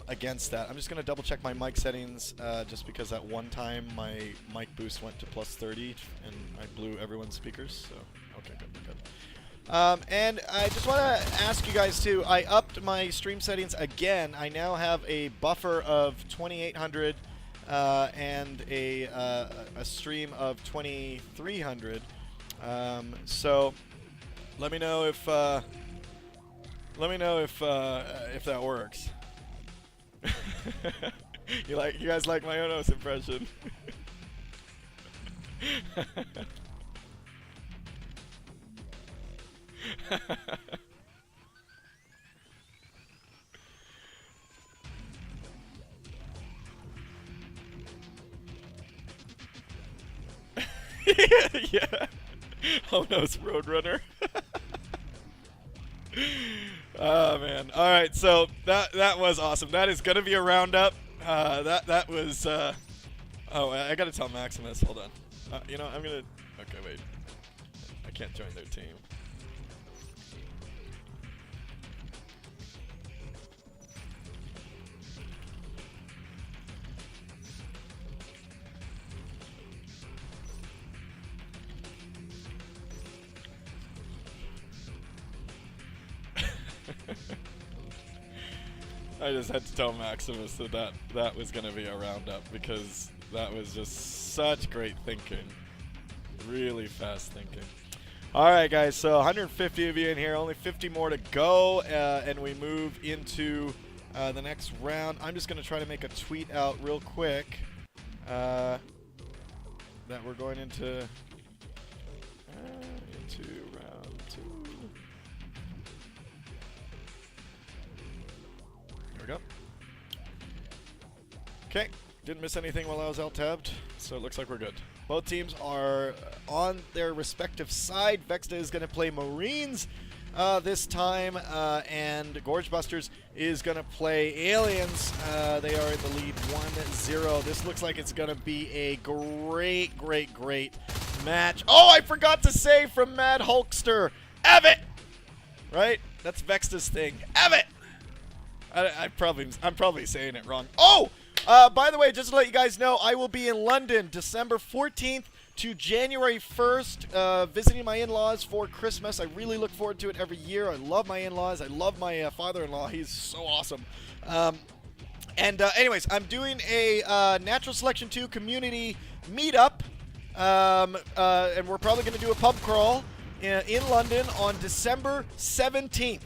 against that. I'm just gonna double check my mic settings, just because at one time my mic boost went to +30 and I blew everyone's speakers. So okay, good. And I just want to ask you guys too, I upped my stream settings again. I now have a buffer of 2800 and a stream of 2300. So let me know if that works. You guys like my Onos impression? Yeah. Oh no, it's Roadrunner. Oh man. All right, so that was awesome. That is gonna be a roundup. That was. Oh, I gotta tell Maximus. Hold on. You know, I'm gonna. Okay, wait. I can't join their team. I just had to tell Maximus that was going to be a roundup, because that was just such great thinking. Really fast thinking. Alright guys, so 150 of you in here, only 50 more to go, and we move into the next round. I'm just going to try to make a tweet out real quick that we're going into round 2. we go. Okay, didn't miss anything while I was alt-tabbed, so it looks like we're good. Both teams are on their respective side. Vexta is going to play Marines this time, and Gorge Busters is going to play Aliens. They are in the lead 1-0. This looks like it's going to be a great, great, great match. Oh, I forgot to say from Mad Hulkster, Evit! Right? That's Vexta's thing. Evit! I'm probably saying it wrong. Oh! By the way, just to let you guys know, I will be in London December 14th to January 1st, visiting my in-laws for Christmas. I really look forward to it every year. I love my in-laws. I love my father-in-law. He's so awesome. Anyways, I'm doing a Natural Selection 2 community meetup, and we're probably going to do a pub crawl in London on December 17th.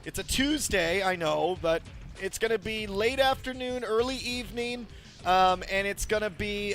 It's a Tuesday, I know, but it's going to be late afternoon, early evening, and it's going to be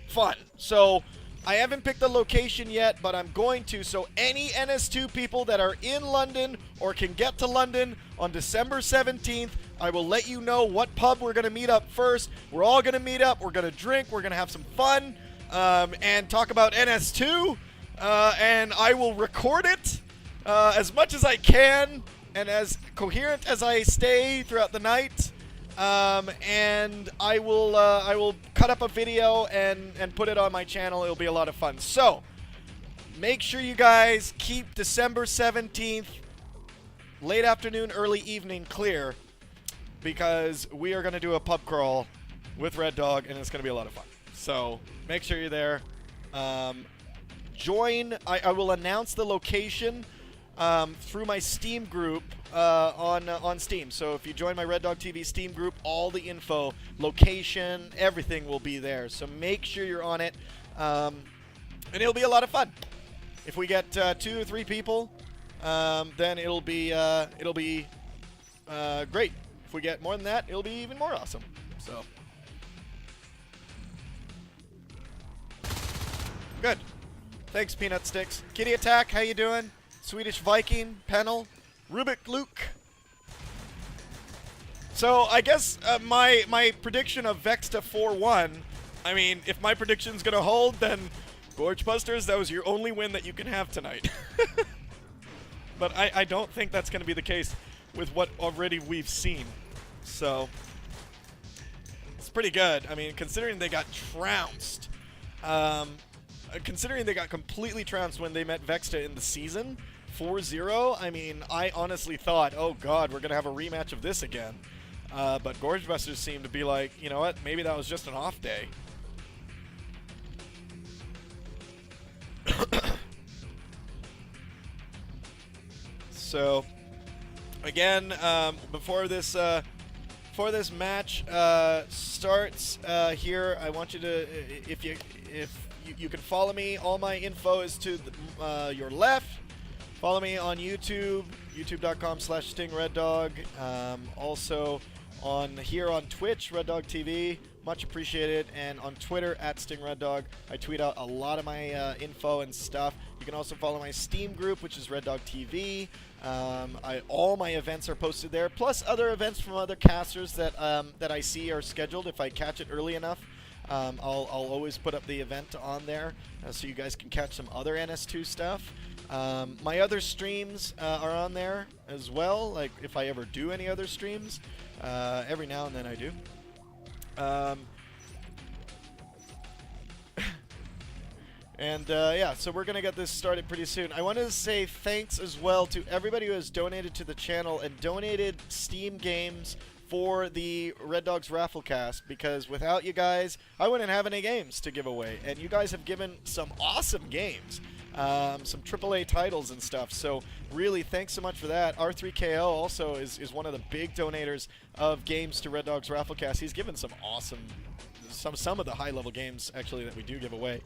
fun. So I haven't picked the location yet, but I'm going to. So any NS2 people that are in London or can get to London on December 17th, I will let you know what pub we're going to meet up first. We're all going to meet up. We're going to drink. We're going to have some fun and talk about NS2. And I will record it as much as I can and as coherent as I stay throughout the night. And I will cut up a video and put it on my channel. It'll be a lot of fun. So make sure you guys keep December 17th, late afternoon, early evening clear, because we are going to do a pub crawl with Red Dog, and it's going to be a lot of fun. So make sure you're there. Join. I will announce the location through my Steam group on Steam. So if you join my REDDOG.TV Steam group, all the info, location, everything will be there. So make sure you're on it, and it'll be a lot of fun. If we get 2 or 3 people, then it'll be great. If we get more than that, it'll be even more awesome. So good. Thanks, Peanut Sticks. Kitty Attack, how you doing? Swedish Viking, Pennell, Rubik Luke. So I guess my prediction of Vexta 4-1, I mean, if my prediction's going to hold, then Gorge Busters, that was your only win that you can have tonight. But I don't think that's going to be the case with what already we've seen. So it's pretty good. I mean, considering they got trounced. Considering they got completely trounced when they met Vexta in the season, 4-0, I mean, I honestly thought, oh god, we're going to have a rematch of this again. But Gorge Busters seemed to be like, you know what, maybe that was just an off day. So, again, before this match starts here, I want you to, if you can follow me. All my info is to your left. Follow me on YouTube, youtube.com/StingRedDog. Also here on Twitch, REDDOG.TV. Much appreciated. And on Twitter, @StingRedDog. I tweet out a lot of my info and stuff. You can also follow my Steam group, which is REDDOG.TV. All my events are posted there, plus other events from other casters that I see are scheduled if I catch it early enough. I'll always put up the event on there so you guys can catch some other NS2 stuff. My other streams are on there as well, like if I ever do any other streams. Every now and then I do. Yeah, so we're going to get this started pretty soon. I wanted to say thanks as well to everybody who has donated to the channel and donated Steam games for the Red Dogs Rafflecast, because without you guys, I wouldn't have any games to give away. And you guys have given some awesome games, some AAA titles and stuff. So really, thanks so much for that. R3KO also is one of the big donators of games to Red Dogs Rafflecast. He's given some awesome, some of the high-level games actually that we do give away.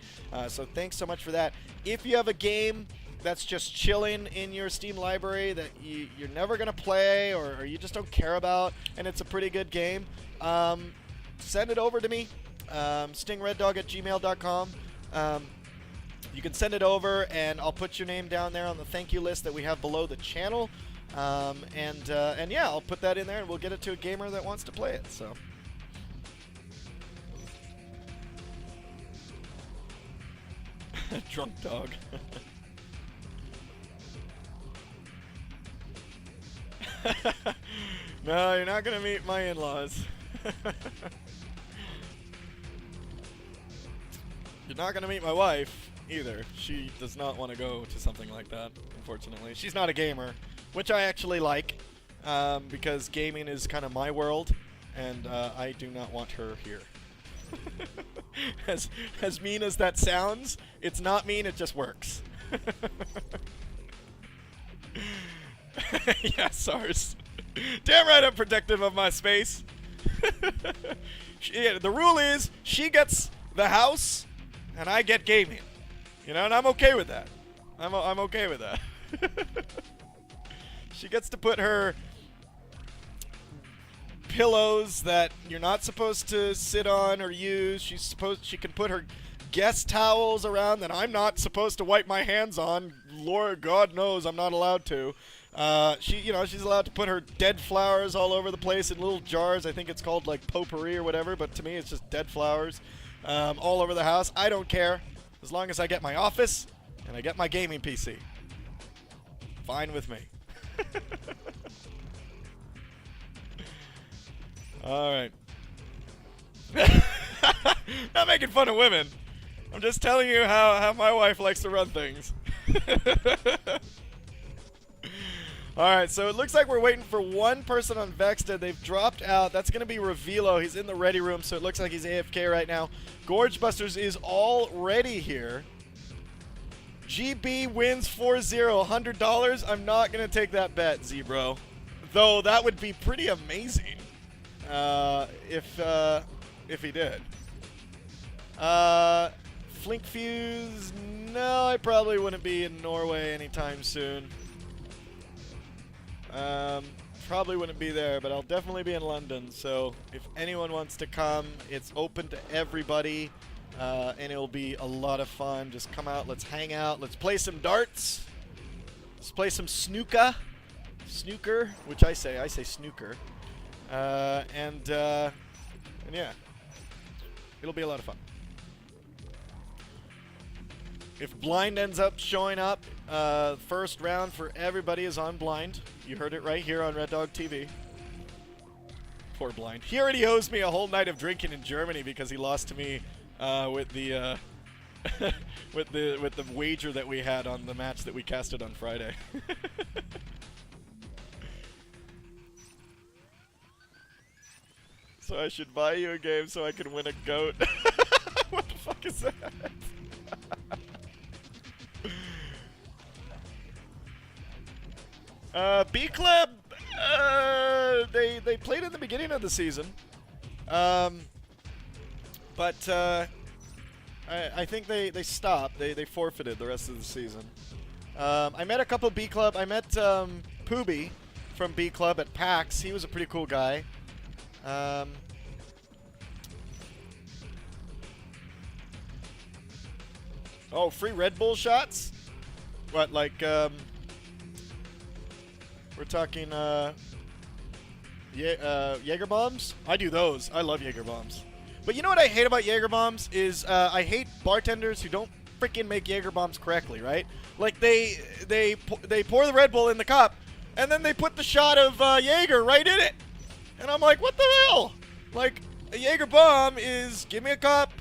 So thanks so much for that. If you have a game that's just chilling in your Steam library that you're never going to play or you just don't care about, and it's a pretty good game, send it over to me, stingreddog@gmail.com. you can send it over, and I'll put your name down there on the thank you list that we have below the channel. And yeah, I'll put that in there, and we'll get it to a gamer that wants to play it. So. Drunk dog. No, you're not gonna meet my in-laws. You're not gonna meet my wife either. She does not want to go to something like that, unfortunately. She's not a gamer, which I actually like, because gaming is kind of my world, and I do not want her here. As mean as that sounds, it's not mean, it just works. Yeah, SARS. Damn right I'm protective of my space. Yeah, the rule is, she gets the house, and I get gaming. You know, and I'm okay with that. I'm okay with that. She gets to put her pillows that you're not supposed to sit on or use. She can put her guest towels around that I'm not supposed to wipe my hands on. Lord God knows I'm not allowed to. She's allowed to put her dead flowers all over the place in little jars. I think it's called like potpourri or whatever, but to me it's just dead flowers all over the house. I don't care, as long as I get my office and I get my gaming PC. Fine with me. All right. Not making fun of women. I'm just telling you how my wife likes to run things. Alright, so it looks like we're waiting for one person on Vexta. They've dropped out. That's going to be Revilo. He's in the ready room, so it looks like he's AFK right now. Gorge Busters is already here. GB wins 4-0, $100. I'm not going to take that bet, Z-Bro. Though that would be pretty amazing if he did. Flink Fuse, no, I probably wouldn't be in Norway anytime soon. Probably wouldn't be there, but I'll definitely be in London. So if anyone wants to come, it's open to everybody, and it'll be a lot of fun. Just come out, let's hang out, let's play some darts, let's play some snooker, which I say snooker, and yeah, it'll be a lot of fun. If Blind ends up showing up, first round for everybody is on Blind. You heard it right here on REDDOG.TV. Poor Blind. He already owes me a whole night of drinking in Germany because he lost to me with the with the wager that we had on the match that we casted on Friday. So I should buy you a game so I can win a goat. What the fuck is that? B Club, they played in the beginning of the season, but I think they stopped. They forfeited the rest of the season. I met a couple B Club. I met Pooby from B Club at PAX. He was a pretty cool guy. Oh, free Red Bull shots? What, like, we're talking, Jaeger bombs? I do those. I love Jaeger bombs. But you know what I hate about Jaeger bombs is, I hate bartenders who don't freaking make Jaeger bombs correctly, right? Like, they pour the Red Bull in the cup, and then they put the shot of, Jaeger right in it. And I'm like, what the hell? Like, a Jaeger bomb is, give me a cup,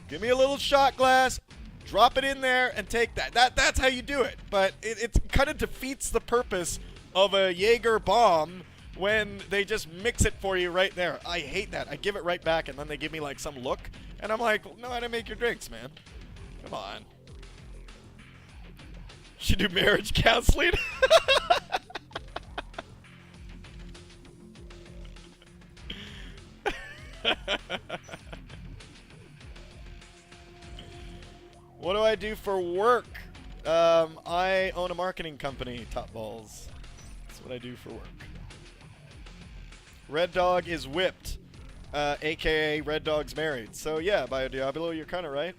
give me a little shot glass, drop it in there, and take that. That's how you do it. But it kind of defeats the purpose of a Jaeger bomb when they just mix it for you right there. I hate that. I give it right back, and then they give me, like, some look. And I'm like, know how to make your drinks, man. Come on. Should do marriage counseling. What do I do for work? I own a marketing company, Top Balls. That's what I do for work. Red Dog is whipped, aka Red Dog's married. So yeah, Bio Diablo, you're kind of right.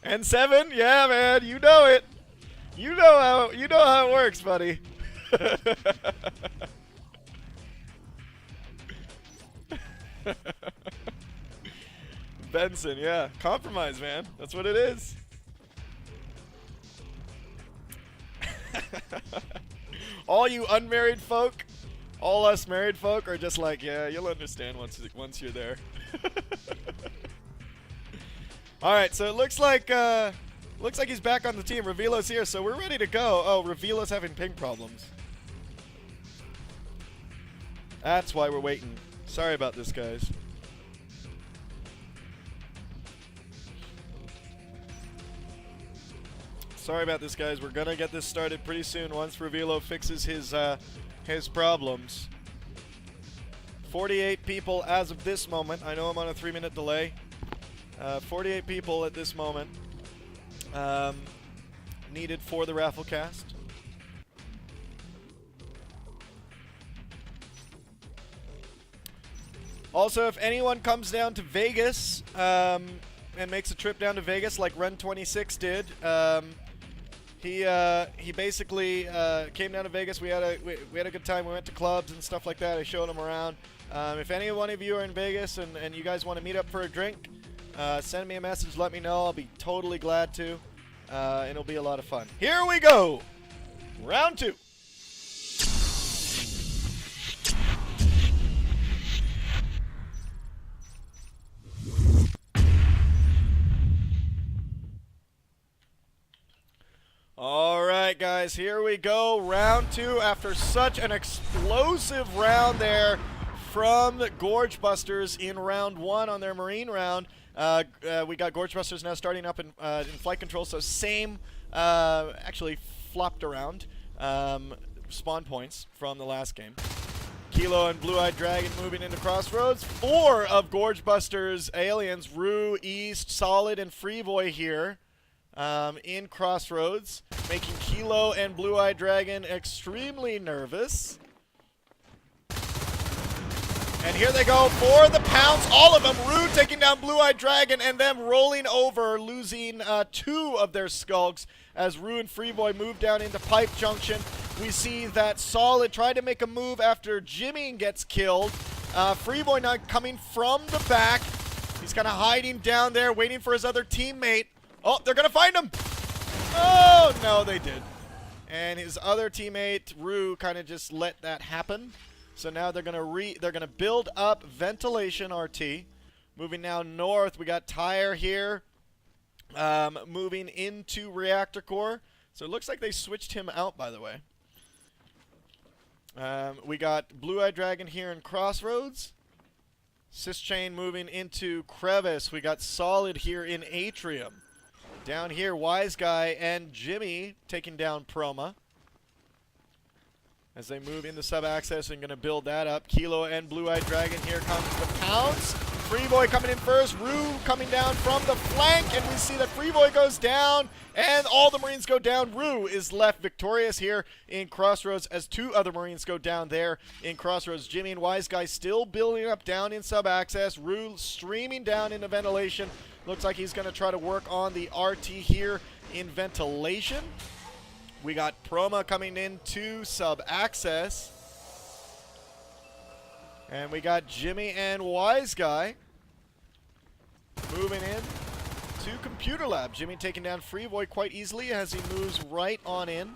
And 7, yeah, man, you know it. You know how it works, buddy. Benson, yeah, compromise, man. That's what it is. All you unmarried folk, all us married folk are just like, yeah, you'll understand once you're there. All right, so it looks like he's back on the team. Revelo's here, so we're ready to go. Oh, Revelo's having ping problems. That's why we're waiting. Sorry about this, guys. Sorry about this, guys. We're gonna get this started pretty soon once Revelo fixes his problems. 48 people as of this moment. I know I'm on a 3-minute delay. 48 people at this moment needed for the raffle cast. Also, if anyone comes down to Vegas and makes a trip down to Vegas like Ren26 did, he basically came down to Vegas. We had a good time. We went to clubs and stuff like that. I showed him around. If any one of you are in Vegas and you guys want to meet up for a drink, send me a message. Let me know. I'll be totally glad to. And it'll be a lot of fun. Here we go. Round 2. Alright guys, here we go, round 2 after such an explosive round there from Gorge Busters in round 1 on their Marine round. We got Gorge Busters now starting up in flight control, so same, actually flopped around spawn points from the last game. Kilo and Blue-Eyed Dragon moving into Crossroads. 4 of Gorge Busters aliens, Rue, East, Solid, and Freevoy here. In Crossroads, making Kilo and Blue-Eyed Dragon extremely nervous. And here they go for the pounce, all of them. Rue taking down Blue-Eyed Dragon and them rolling over, losing 2 of their skulks as Rue and Freevoy move down into Pipe Junction. We see that Solid try to make a move after Jimmy gets killed. Freevoy now coming from the back. He's kind of hiding down there, waiting for his other teammate. Oh, they're going to find him. Oh, no, they did. And his other teammate, Rue, kind of just let that happen. So now they're going to build up Ventilation RT. Moving now north, we got Tire here. Moving into Reactor Core. So it looks like they switched him out, by the way. We got Blue-Eyed Dragon here in Crossroads. Syschain moving into Crevice. We got Solid here in Atrium. Down here, Wise Guy and Jimmy taking down Proma. As they move into sub-access and going to build that up. Kilo and Blue-Eyed Dragon, here comes the pounce. Freevoy coming in first. Rue coming down from the flank. And we see that Freevoy goes down. And all the Marines go down. Rue is left victorious here in Crossroads as 2 other Marines go down there in Crossroads. Jimmy and Wise Guy still building up down in sub-access. Rue streaming down into Ventilation. Looks like he's going to try to work on the RT here in Ventilation. We got Proma coming into sub-access. And we got Jimmy and Wise Guy moving in to Computer Lab. Jimmy taking down Freevoy quite easily as he moves right on in.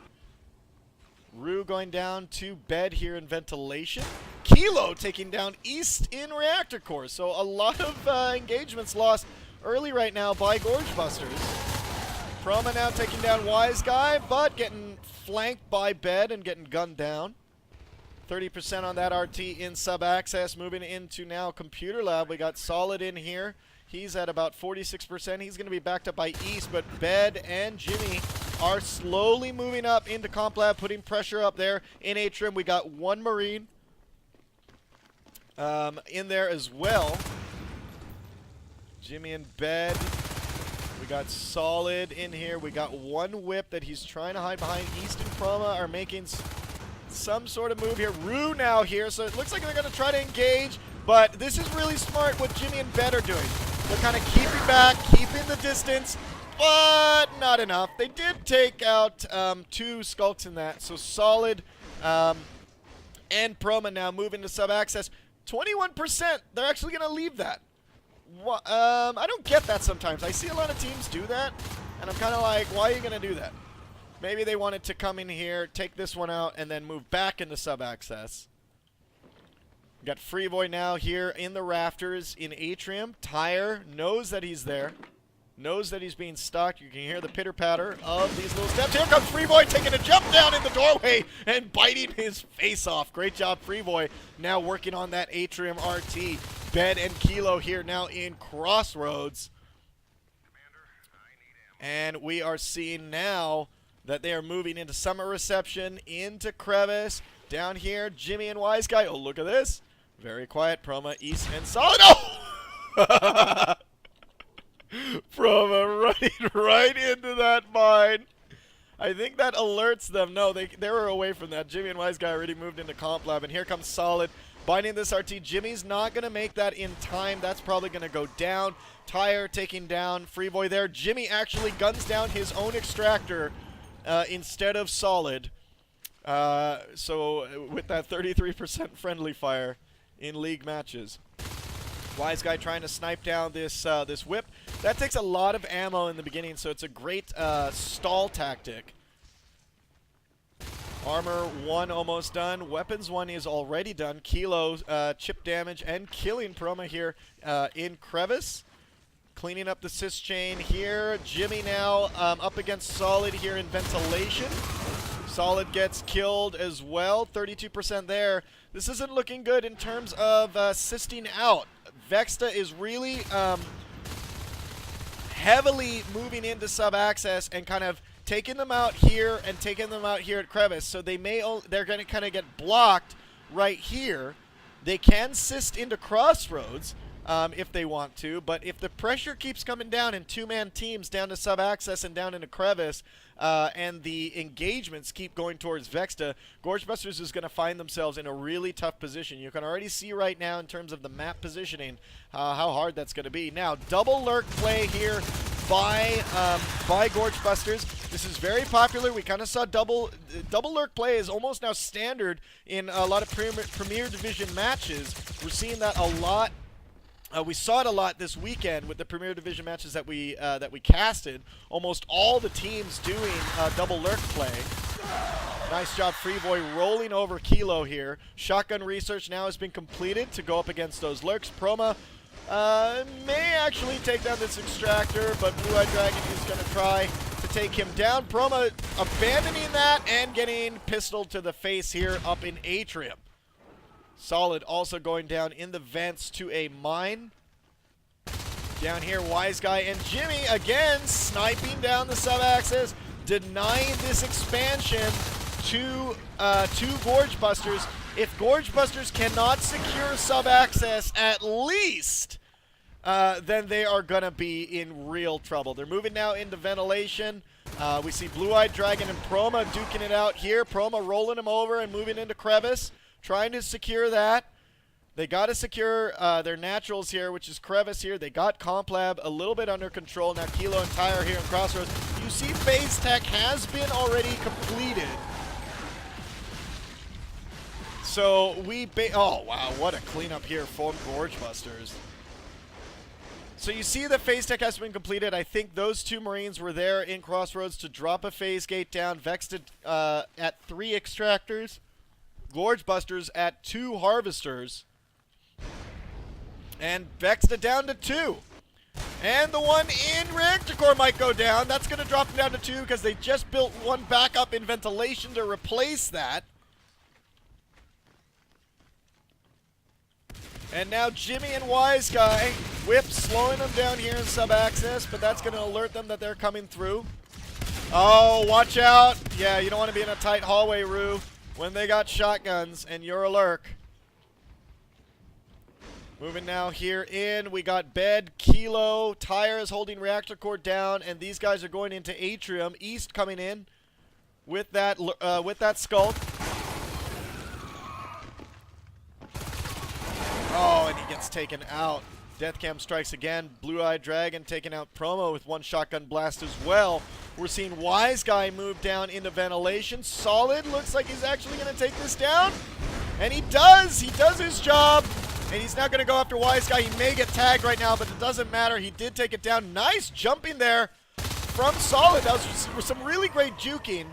Rue going down to bed here in Ventilation. Kilo taking down East in Reactor Core. So a lot of engagements lost early right now by Gorge Busters. Proma now taking down Wise Guy, but getting flanked by Bed and getting gunned down. 30% on that RT in sub-access. Moving into now Computer Lab. We got Solid in here. He's at about 46%. He's going to be backed up by East, but Bed and Jimmy are slowly moving up into Comp Lab, putting pressure up there. In Atrium, we got 1 Marine in there as well. Jimmy and Bed. We got Solid in here. We got 1 whip that he's trying to hide behind. East and Proma are making some sort of move here. Rue now here, so it looks like they're going to try to engage, but this is really smart what Jimmy and Bed are doing. They're kind of keeping back, keeping the distance, but not enough. They did take out 2 skulks in that, so Solid and Proma now move into sub-access. 21%, they're actually going to leave that. I don't get that sometimes. I see a lot of teams do that, and I'm kind of like, why are you going to do that? Maybe they wanted to come in here, take this one out, and then move back into sub-access. We got Freeboy now here in the rafters in Atrium. Tyre knows that he's there. Knows that he's being stalked. You can hear the pitter-patter of these little steps. Here comes Freeboy taking a jump down in the doorway and biting his face off. Great job, Freeboy. Now working on that Atrium RT. Bed and Kilo here now in Crossroads. And we are seeing now that they are moving into Summer Reception, into Crevice. Down here, Jimmy and Wise Guy. Oh, look at this. Very quiet. Proma, East, and Solid. Oh! Proma running right into that mine. I think that alerts them. No, they were away from that. Jimmy and Wise Guy already moved into Comp Lab, and here comes Solid binding this RT. Jimmy's not going to make that in time. That's probably going to go down. Tyre taking down Freeboy there. Jimmy actually guns down his own extractor instead of Solid. So with that 33% friendly fire in league matches. Wise Guy trying to snipe down this this whip. That takes a lot of ammo in the beginning, so it's a great stall tactic. Armor 1 almost done. Weapons 1 is already done. Kilo chip damage and killing Proma here in Crevice. Cleaning up the cis chain here. Jimmy now up against Solid here in Ventilation. Solid gets killed as well. 32% there. This isn't looking good in terms of sisting out. Vexta is really heavily moving into sub-access and kind of taking them out here and taking them out here at Crevice. So they're going to kind of get blocked right here. They can sist into Crossroads if they want to, but if the pressure keeps coming down in 2-man teams down to sub-access and down into Crevice, and the engagements keep going towards Vexta, Gorge Busters is going to find themselves in a really tough position. You can already see right now in terms of the map positioning how hard that's going to be. Now, double lurk play here by Gorge Busters. This is very popular. We kind of saw double lurk play is almost now standard in a lot of Premier Division matches. We're seeing that a lot. We saw it a lot this weekend with the Premier Division matches that we casted. Almost all the teams doing double lurk play. Nice job, Freeboy, rolling over Kilo here. Shotgun research now has been completed to go up against those lurks. Proma may actually take down this extractor, but Blue-Eyed Dragon is going to try to take him down. Proma abandoning that and getting pistoled to the face here up in Atrium. Solid also going down in the vents to a mine. Down here, Wise Guy and Jimmy again sniping down the sub-axis, denying this expansion to Gorge Busters. If Gorge Busters cannot secure sub-access at least, then they are going to be in real trouble. They're moving now into ventilation. We see Blue-Eyed Dragon and Proma duking it out here. Proma rolling him over and moving into Crevice, trying to secure that. They got to secure their naturals here, which is Crevice here. They got Comp Lab a little bit under control. Now Kilo and Tyre here in Crossroads. You see phase tech has been already completed. So oh wow, what a cleanup here from Gorge Busters. So you see the phase tech has been completed. I think those 2 Marines were there in Crossroads to drop a phase gate down. Vexta at 3 extractors. Gorge Busters at 2 harvesters. And Vexta down to 2. And the one in Reactor Core might go down. That's going to drop them down to 2 because they just built one back up in ventilation to replace that. And now Jimmy and Wise Guy, Whip slowing them down here in sub-access, but that's going to alert them that they're coming through. Oh, watch out. Yeah, you don't want to be in a tight hallway, Rue, when they got shotguns and you're a lurk. Moving now here in, we got Bed, Kilo, Tyre is holding Reactor Core down, and these guys are going into Atrium. East coming in with that Skulk. Oh, and he gets taken out. Deathcam strikes again. Blue-Eyed Dragon taking out Promo with one shotgun blast as well. We're seeing Wise Guy move down into ventilation. Solid looks like he's actually going to take this down. And he does. He does his job. And he's not going to go after Wise Guy. He may get tagged right now, but it doesn't matter. He did take it down. Nice jumping there from Solid. That was some really great juking.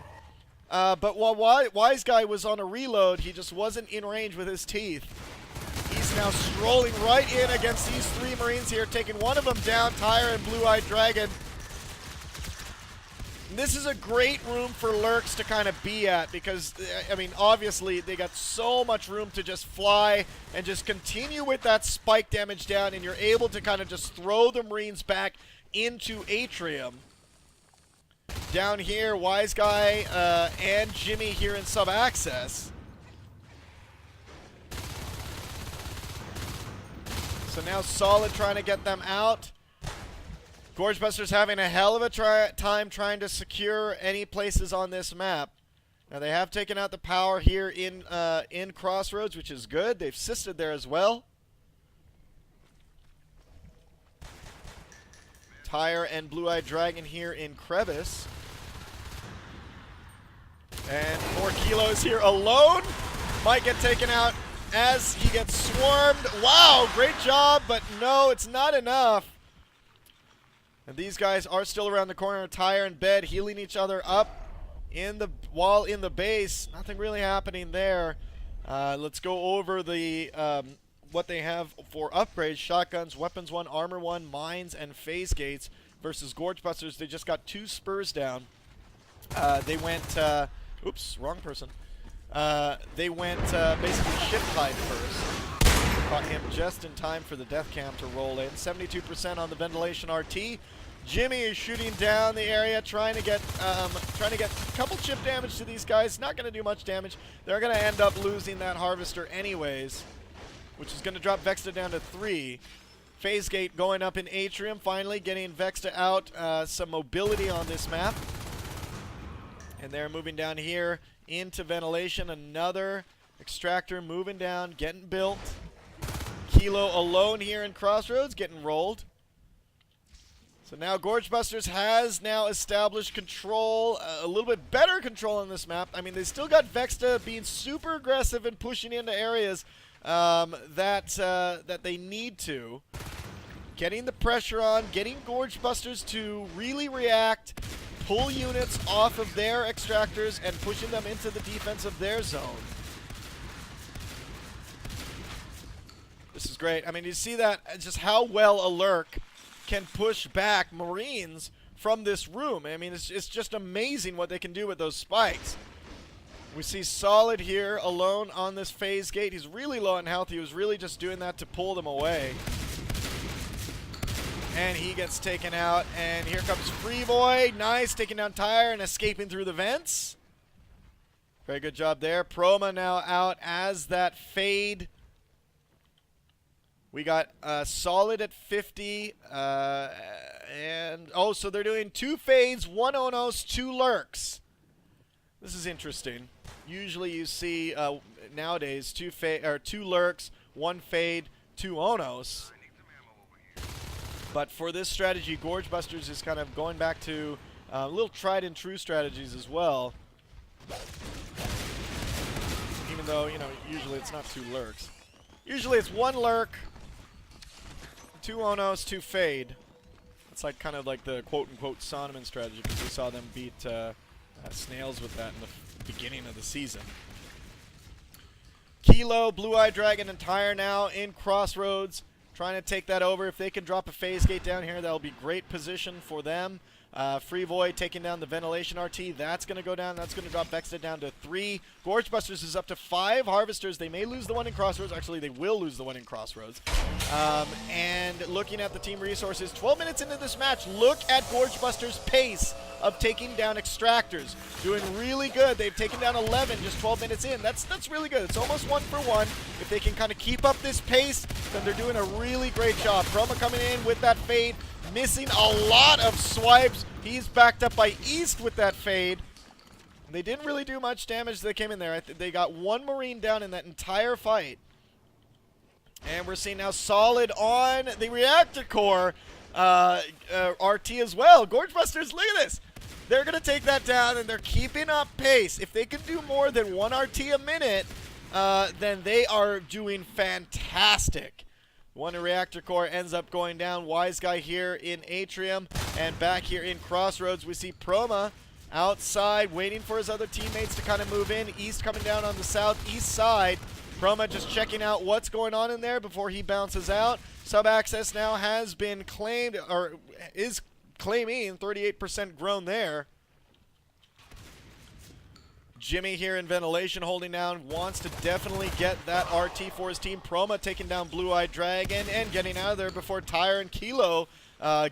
But while Wise Guy was on a reload, he just wasn't in range with his teeth. He's now strolling right in against these three Marines here, taking one of them down, Tire and Blue-Eyed Dragon. And this is a great room for Lurks to kind of be at because, I mean, obviously they got so much room to just fly and just continue with that spike damage down, and you're able to kind of just throw the Marines back into Atrium. Down here, Wise Guy and Jimmy here in sub-access. So now Solid trying to get them out. Gorgebusters having a hell of a time trying to secure any places on this map. Now they have taken out the power here in Crossroads, which is good. They've assisted there as well. Tire and Blue-Eyed Dragon here in Crevice. And more Kilos here alone. Might get taken out as he gets swarmed. Wow, great job, but no, it's not enough. And these guys are still around the corner. Tire and Bed healing each other up while in the base. Nothing really happening there. Let's go over the what they have for upgrades. Shotguns, Weapons 1, Armor 1, Mines, and Phase Gates versus Gorgebusters. They just got 2 spurs down. They went... oops, wrong person. They went basically Shift Tide first. Caught him just in time for the death cam to roll in. 72% on the Ventilation RT. Jimmy is shooting down the area, trying to get a couple chip damage to these guys. Not going to do much damage. They're going to end up losing that Harvester anyways, which is going to drop Vexta down to 3. Phase Gate going up in Atrium, finally getting Vexta out. Some mobility on this map. And they're moving down here into Ventilation. Another Extractor moving down, getting built. Kilo alone here in Crossroads, getting rolled. So now Gorgebusters has now established control, a little bit better control on this map. I mean, they still got Vexta being super aggressive and pushing into areas that they need to. Getting the pressure on, getting Gorgebusters to really react, pull units off of their extractors and pushing them into the defense of their zone. This is great. I mean, you see that, just how well a Lurk can push back Marines from this room. I mean, it's just amazing what they can do with those spikes. We see Solid here alone on this Phase Gate. He's really low on health. He was really just doing that to pull them away. And he gets taken out. And here comes Freeboy. Nice, taking down Tire and escaping through the vents. Very good job there. Proma now out as that Fade. We got Solid at 50. And oh, so they're doing 2 Fades, 1 Onos, 2 Lurks. This is interesting. Usually you see nowadays 2 Lurks, 1 Fade, 2 Onos. But for this strategy, Gorgebusters is kind of going back to little tried and true strategies as well. Even though, you know, usually it's not 2 Lurks. Usually it's 1 Lurk, 2 Onos, 2 Fade. It's like kind of like the quote-unquote Sonoman strategy, because we saw them beat Snails with that in the beginning of the season. Kilo, Blue-Eyed Dragon, and Tire now in Crossroads, trying to take that over. If they can drop a Phase Gate down here, that'll be great position for them. Free Void taking down the Ventilation RT. That's going to go down. That's going to drop Vexta down to 3. Gorgebusters is up to 5 Harvesters. They may lose the one in Crossroads. Actually, they will lose the one in Crossroads. And looking at the team resources, 12 minutes into this match, look at Gorgebusters' pace of taking down Extractors. Doing really good. They've taken down 11 just 12 minutes in. That's really good. It's almost 1 for 1. If they can kind of keep up this pace, then they're doing a really great job. Chroma coming in with that Fade. Missing a lot of swipes. He's backed up by East with that Fade. They didn't really do much damage as they came in there. They got 1 Marine down in that entire fight. And we're seeing now Solid on the reactor core RT as well. Gorge Busters, look at this. They're going to take that down, and they're keeping up pace. If they can do more than 1 RT a minute, then they are doing fantastic. One reactor core ends up going down. Wise Guy here in Atrium, and back here in Crossroads, we see Proma outside waiting for his other teammates to kind of move in. East coming down on the southeast side. Proma just checking out what's going on in there before he bounces out. Sub-access now has been claimed, or is claiming 38% grown there. Jimmy here in Ventilation holding down, wants to definitely get that RT for his team. Proma taking down Blue-Eyed Dragon and getting out of there before Tyre and Kilo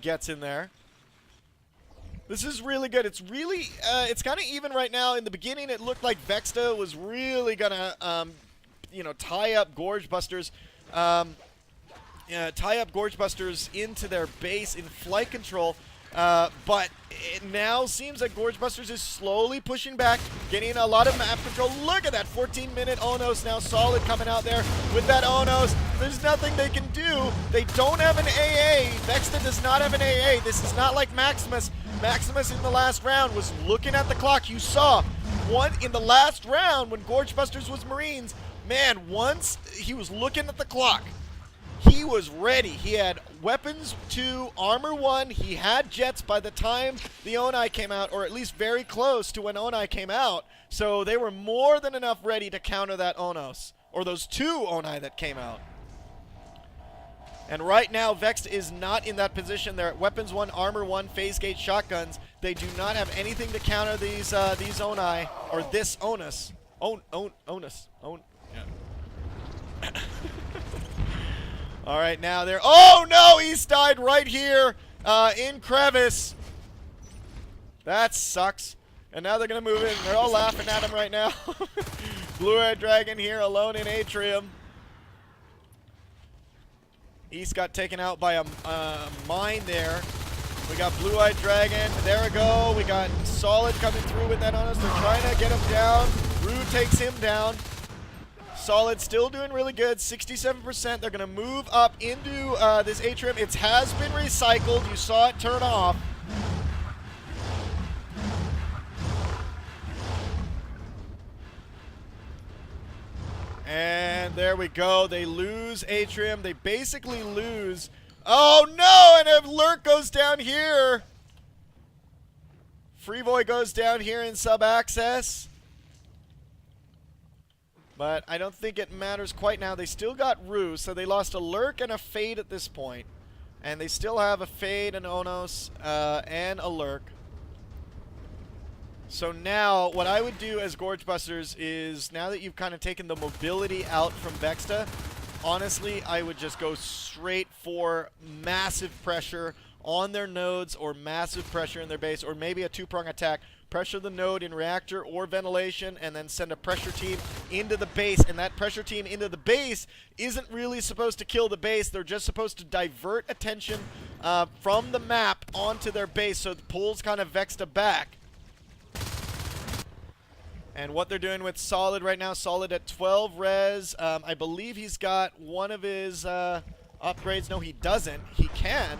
gets in there. This is really good. It's really, it's kind of even right now. In the beginning, it looked like Vexta was really gonna, you know, tie up Gorge Busters into their base in flight control. But it now seems like Gorge Busters is slowly pushing back, getting a lot of map control. Look at that 14-minute Onos now. Solid coming out there with that Onos. There's nothing they can do. They don't have an AA. Vexta does not have an AA. This is not like Maximus. Maximus in the last round was looking at the clock. You saw one in the last round when Gorge Busters was Marines. Man, once he was looking at the clock, he was ready. He had weapons 2, armor 1. He had jets by the time the Onai came out, or at least very close to when Onai came out. So they were more than enough ready to counter that Onos, or those 2 Onai that came out. And right now, Vexta is not in that position. They're at weapons 1, armor 1, phase gate shotguns. They do not have anything to counter these Onai, or this Onus. Onus. Yeah. All right, now they're... Oh, no! East died right here in Crevice. That sucks. And now they're going to move in. They're all laughing at him right now. Blue-Eyed Dragon here alone in Atrium. East got taken out by a mine there. We got Blue-Eyed Dragon. There we go. We got Solid coming through with that on us. They're trying to get him down. Rue takes him down. Solid still doing really good, 67%. They're going to move up into this Atrium. It has been recycled. You saw it turn off. And there we go. They lose Atrium. They basically lose. Oh, no! And if Lurk goes down here. Freevoy goes down here in sub-access. But I don't think it matters quite now. They still got Rue, so they lost a Lurk and a Fade at this point. And they still have a Fade, an Onos, and a Lurk. So now, what I would do as Gorge Busters is, now that you've kind of taken the mobility out from Vexta, honestly, I would just go straight for massive pressure on their nodes, or massive pressure in their base, or maybe a 2-prong attack. Pressure the node in reactor or ventilation, and then send a pressure team into the base. And that pressure team into the base isn't really supposed to kill the base. They're just supposed to divert attention from the map onto their base, so it pulls kind of Vexta back. And what they're doing with Solid right now, Solid at 12 res. I believe he's got one of his upgrades. No, he doesn't. He can.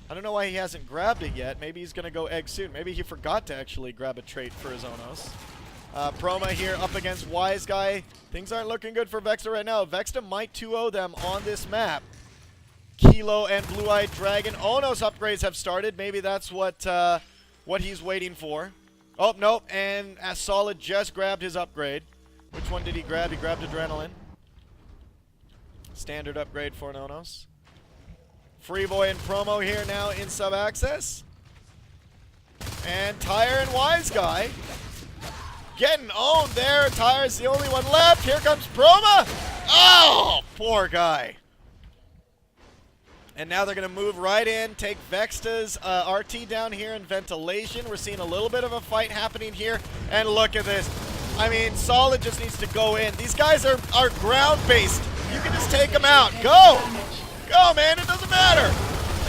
I don't know why he hasn't grabbed it yet. Maybe he's going to go egg soon. Maybe he forgot to actually grab a trait for his Onos. Proma here up against Wise Guy. Things aren't looking good for Vexta right now. Vexta might 2-0 them on this map. Kilo and Blue-Eyed Dragon. Onos upgrades have started. Maybe that's what he's waiting for. Oh, nope. And Solid just grabbed his upgrade. Which one did he grab? He grabbed Adrenaline. Standard upgrade for an Onos. Freevoy and Promo here now in sub-access. And Tyre and Wise Guy getting owned there. Tyre's the only one left. Here comes Proma. Oh, poor guy. And now they're going to move right in, take Vexta's RT down here in ventilation. We're seeing a little bit of a fight happening here. And look at this. I mean, Solid just needs to go in. These guys are ground-based. You can just take them out. Go! Go, man. It doesn't matter.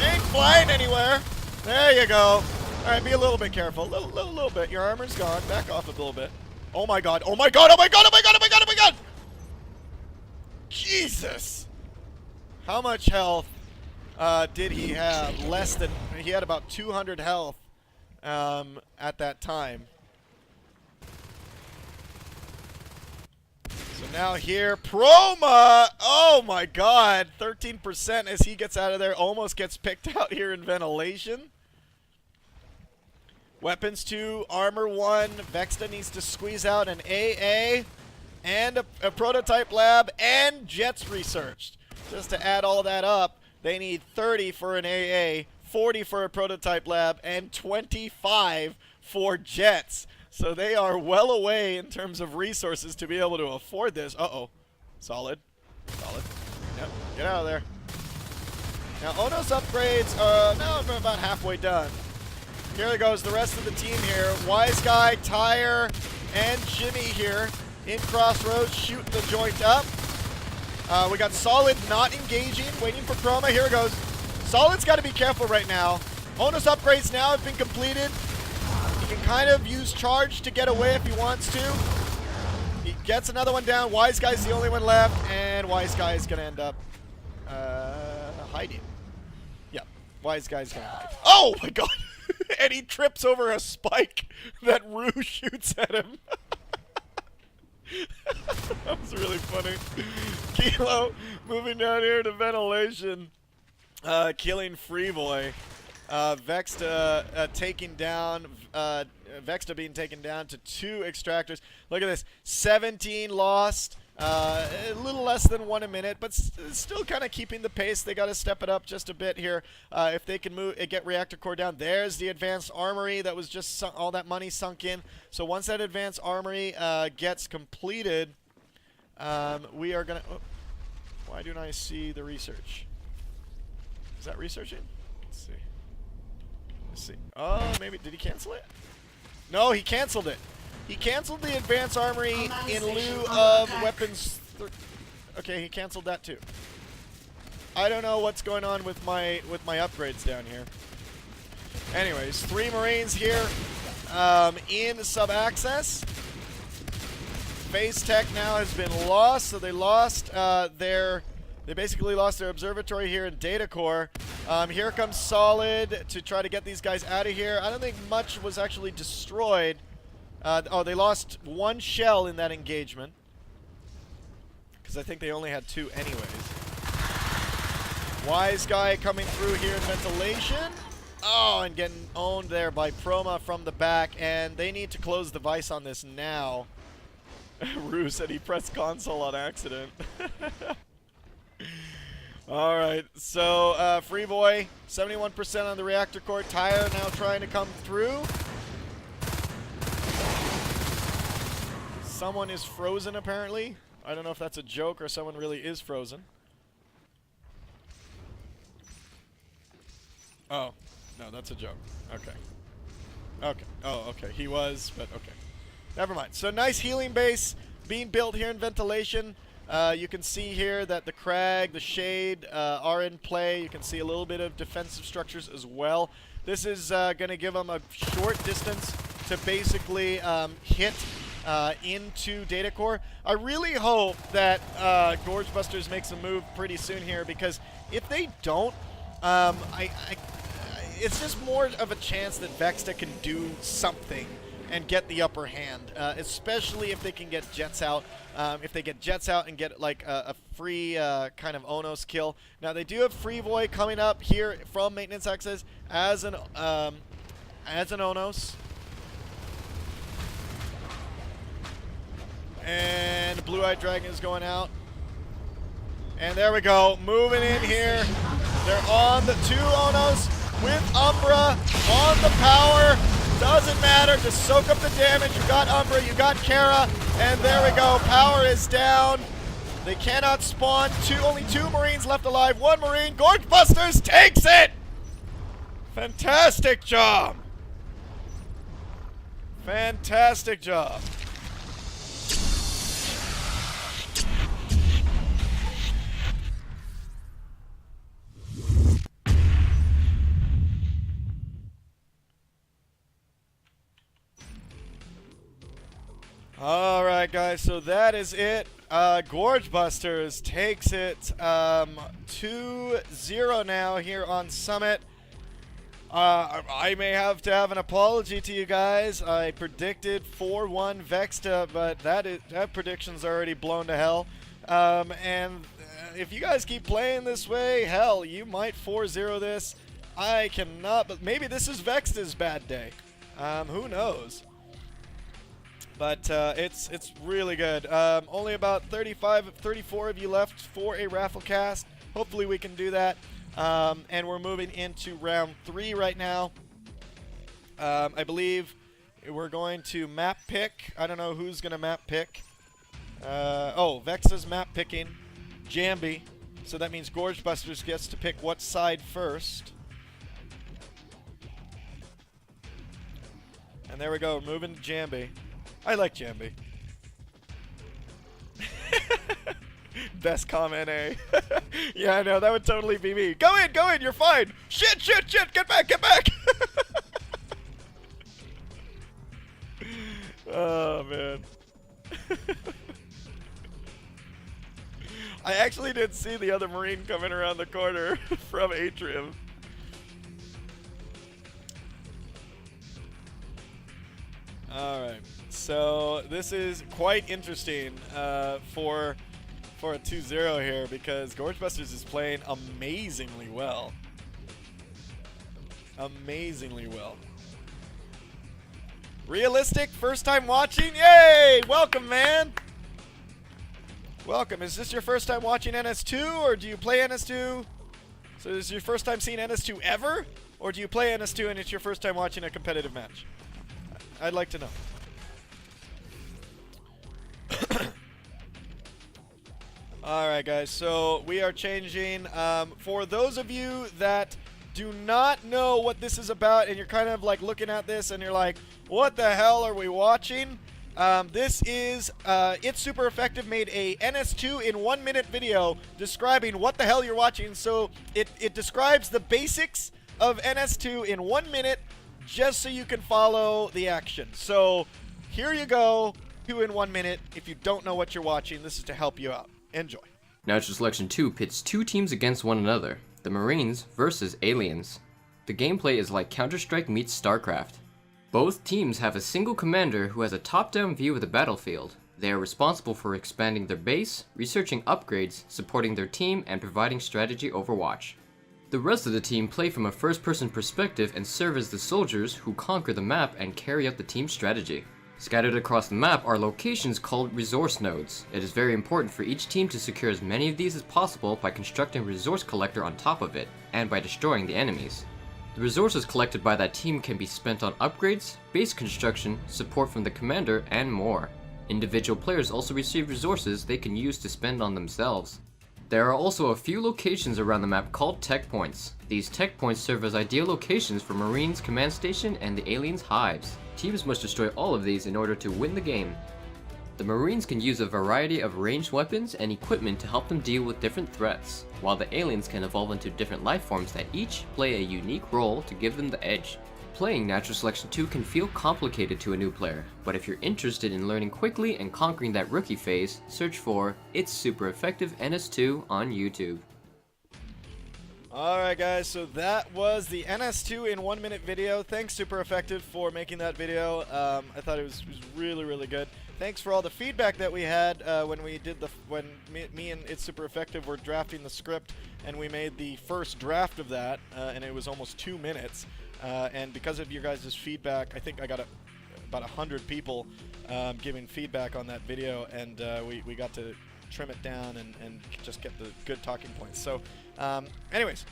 They ain't flying anywhere. There you go. All right, be a little bit careful. A little bit. Your armor's gone. Back off a little bit. Oh, my God. Oh, my God. Oh, my God. Oh, my God. Oh, my God. Oh, my God. Jesus! How much health did he have? Less than... He had about 200 health at that time. So now here, Proma! Oh my god! 13% as he gets out of there. Almost gets picked out here in ventilation. Weapons 2, armor 1. Vexta needs to squeeze out an AA and a prototype lab and jets researched. Just to add all that up, they need 30 for an AA, 40 for a prototype lab, and 25 for jets. So they are well away in terms of resources to be able to afford this. Uh-oh. Solid. Solid. Yep. Get out of there. Now, Ono's upgrades, now we're about halfway done. Here goes the rest of the team here. Wise Guy, Tire, and Jimmy here in Crossroads shooting the joint up. We got Solid not engaging, waiting for Chroma. Here it goes. Solid's got to be careful right now. Ono's upgrades now have been completed. He can kind of use charge to get away if he wants to. He gets another one down. Wise Guy's the only one left, and Wise Guy is going to end up hiding. Yeah, Wise Guy's going to hide. Oh my god! And he trips over a spike that Rue shoots at him. That was really funny. Kilo moving down here to ventilation, killing Freeboy. Vexta taking down, Vexta being taken down to 2 extractors. Look at this, 17 lost, a little less than 1 a minute, but still kind of keeping the pace. They got to step it up just a bit here. If they can move, get reactor core down. There's the advanced armory that was just all that money sunk in. So once that advanced armory gets completed, we are gonna. Oh, why don't I see the research? Is that researching? Let's see. Let's see. Oh, maybe did he cancel it? No, he canceled it. He canceled the advanced armory in lieu of weapons. Okay, he canceled that too. I don't know what's going on with my upgrades down here. Anyways, 3 Marines here in sub-access. Phase Tech now has been lost, so they lost they basically lost their observatory here in Data Core. Here comes Solid to try to get these guys out of here. I don't think much was actually destroyed. Oh, they lost 1 shell in that engagement. Because I think they only had 2 anyways. Wise Guy coming through here in ventilation. Oh, and getting owned there by Proma from the back. And they need to close the vice on this now. Rue said he pressed console on accident. Alright, so Freeboy, 71% on the reactor core. Tire now trying to come through. Someone is frozen, apparently. I don't know if that's a joke or someone really is frozen. Oh, no, that's a joke. Okay. Okay. Oh, okay. He was, but okay. Never mind. So nice healing base being built here in ventilation. You can see here that the crag, the shade are in play. You can see a little bit of defensive structures as well. This is going to give them a short distance to basically hit into Data Core. I really hope that Gorge Busters makes a move pretty soon here, because if they don't, it's just more of a chance that Vexta can do something and get the upper hand, especially if they can get Jets out. If they get Jets out and get like a free kind of Onos kill. Now they do have Freeboy coming up here from Maintenance Access as an Onos. And Blue-Eyed Dragon is going out. And there we go, moving in here. They're on the 2 Onos with Umbra on the power. Doesn't matter, just soak up the damage. You got Umbra, you got Kara, and there we go. Power is down. They cannot spawn. Only 2 Marines left alive. 1 Marine. Gorge Busters takes it! Fantastic job. Fantastic job. Alright guys, so that is it Gorge Busters takes it 2-0 now here on Summit. I may have to have an apology to you guys. I predicted 4-1 Vexta, but that prediction's already blown to hell. If you guys keep playing this way, hell, you might 4-0 this. I cannot, but maybe this is Vexta's bad day. Who knows? But it's really good. Only about 34 of you left for a raffle cast. Hopefully we can do that. And we're moving into round 3 right now. I believe we're going to map pick. I don't know who's going to map pick. Vexa's map picking. Jambi. So that means Gorge Busters gets to pick what side first. And there we go. We're moving to Jambi. I like Jambi. Best comment, eh? Yeah, I know. That would totally be me. Go in, you're fine. Shit, get back. Oh, man. I actually did see the other Marine coming around the corner from Atrium. Alright, so this is quite interesting for a 2-0 here because Gorge Busters is playing amazingly well. Amazingly well. Realistic, first time watching? Yay! Welcome, man! Welcome. Is this your first time watching NS2, or do you play NS2? So is this your first time seeing NS2 ever? Or do you play NS2 and it's your first time watching a competitive match? I'd like to know. Alright guys, so we are changing. For those of you that do not know what this is about and you're kind of like looking at this and you're like, what the hell are we watching? This is, It's Super Effective made a NS2 in 1 minute video describing what the hell you're watching. So it describes the basics of NS2 in 1 minute just so you can follow the action. So here you go, 2 in 1 minute. If you don't know what you're watching, this is to help you out. Enjoy. Natural Selection 2 pits 2 teams against one another, the Marines versus Aliens. The gameplay is like Counter-Strike meets StarCraft. Both teams have a single commander who has a top-down view of the battlefield. They are responsible for expanding their base, researching upgrades, supporting their team, and providing strategy overwatch. The rest of the team play from a first-person perspective and serve as the soldiers who conquer the map and carry out the team's strategy. Scattered across the map are locations called resource nodes. It is very important for each team to secure as many of these as possible by constructing a resource collector on top of it, and by destroying the enemies. The resources collected by that team can be spent on upgrades, base construction, support from the commander, and more. Individual players also receive resources they can use to spend on themselves. There are also a few locations around the map called tech points. These tech points serve as ideal locations for Marines' command station and the aliens' hives. Teams must destroy all of these in order to win the game. The Marines can use a variety of ranged weapons and equipment to help them deal with different threats, while the aliens can evolve into different life forms that each play a unique role to give them the edge. Playing Natural Selection 2 can feel complicated to a new player, but if you're interested in learning quickly and conquering that rookie phase, search for It's Super Effective NS2 on YouTube. Alright guys, so that was the NS2 in 1 minute video. Thanks Super Effective for making that video. I thought it was really good. Thanks for all the feedback that we had when me and It's Super Effective were drafting the script, and we made the first draft of that, and it was almost 2 minutes. And because of your guys' feedback, I think I got about 100 people giving feedback on that video, and we got to trim it down and just get the good talking points. So anyways,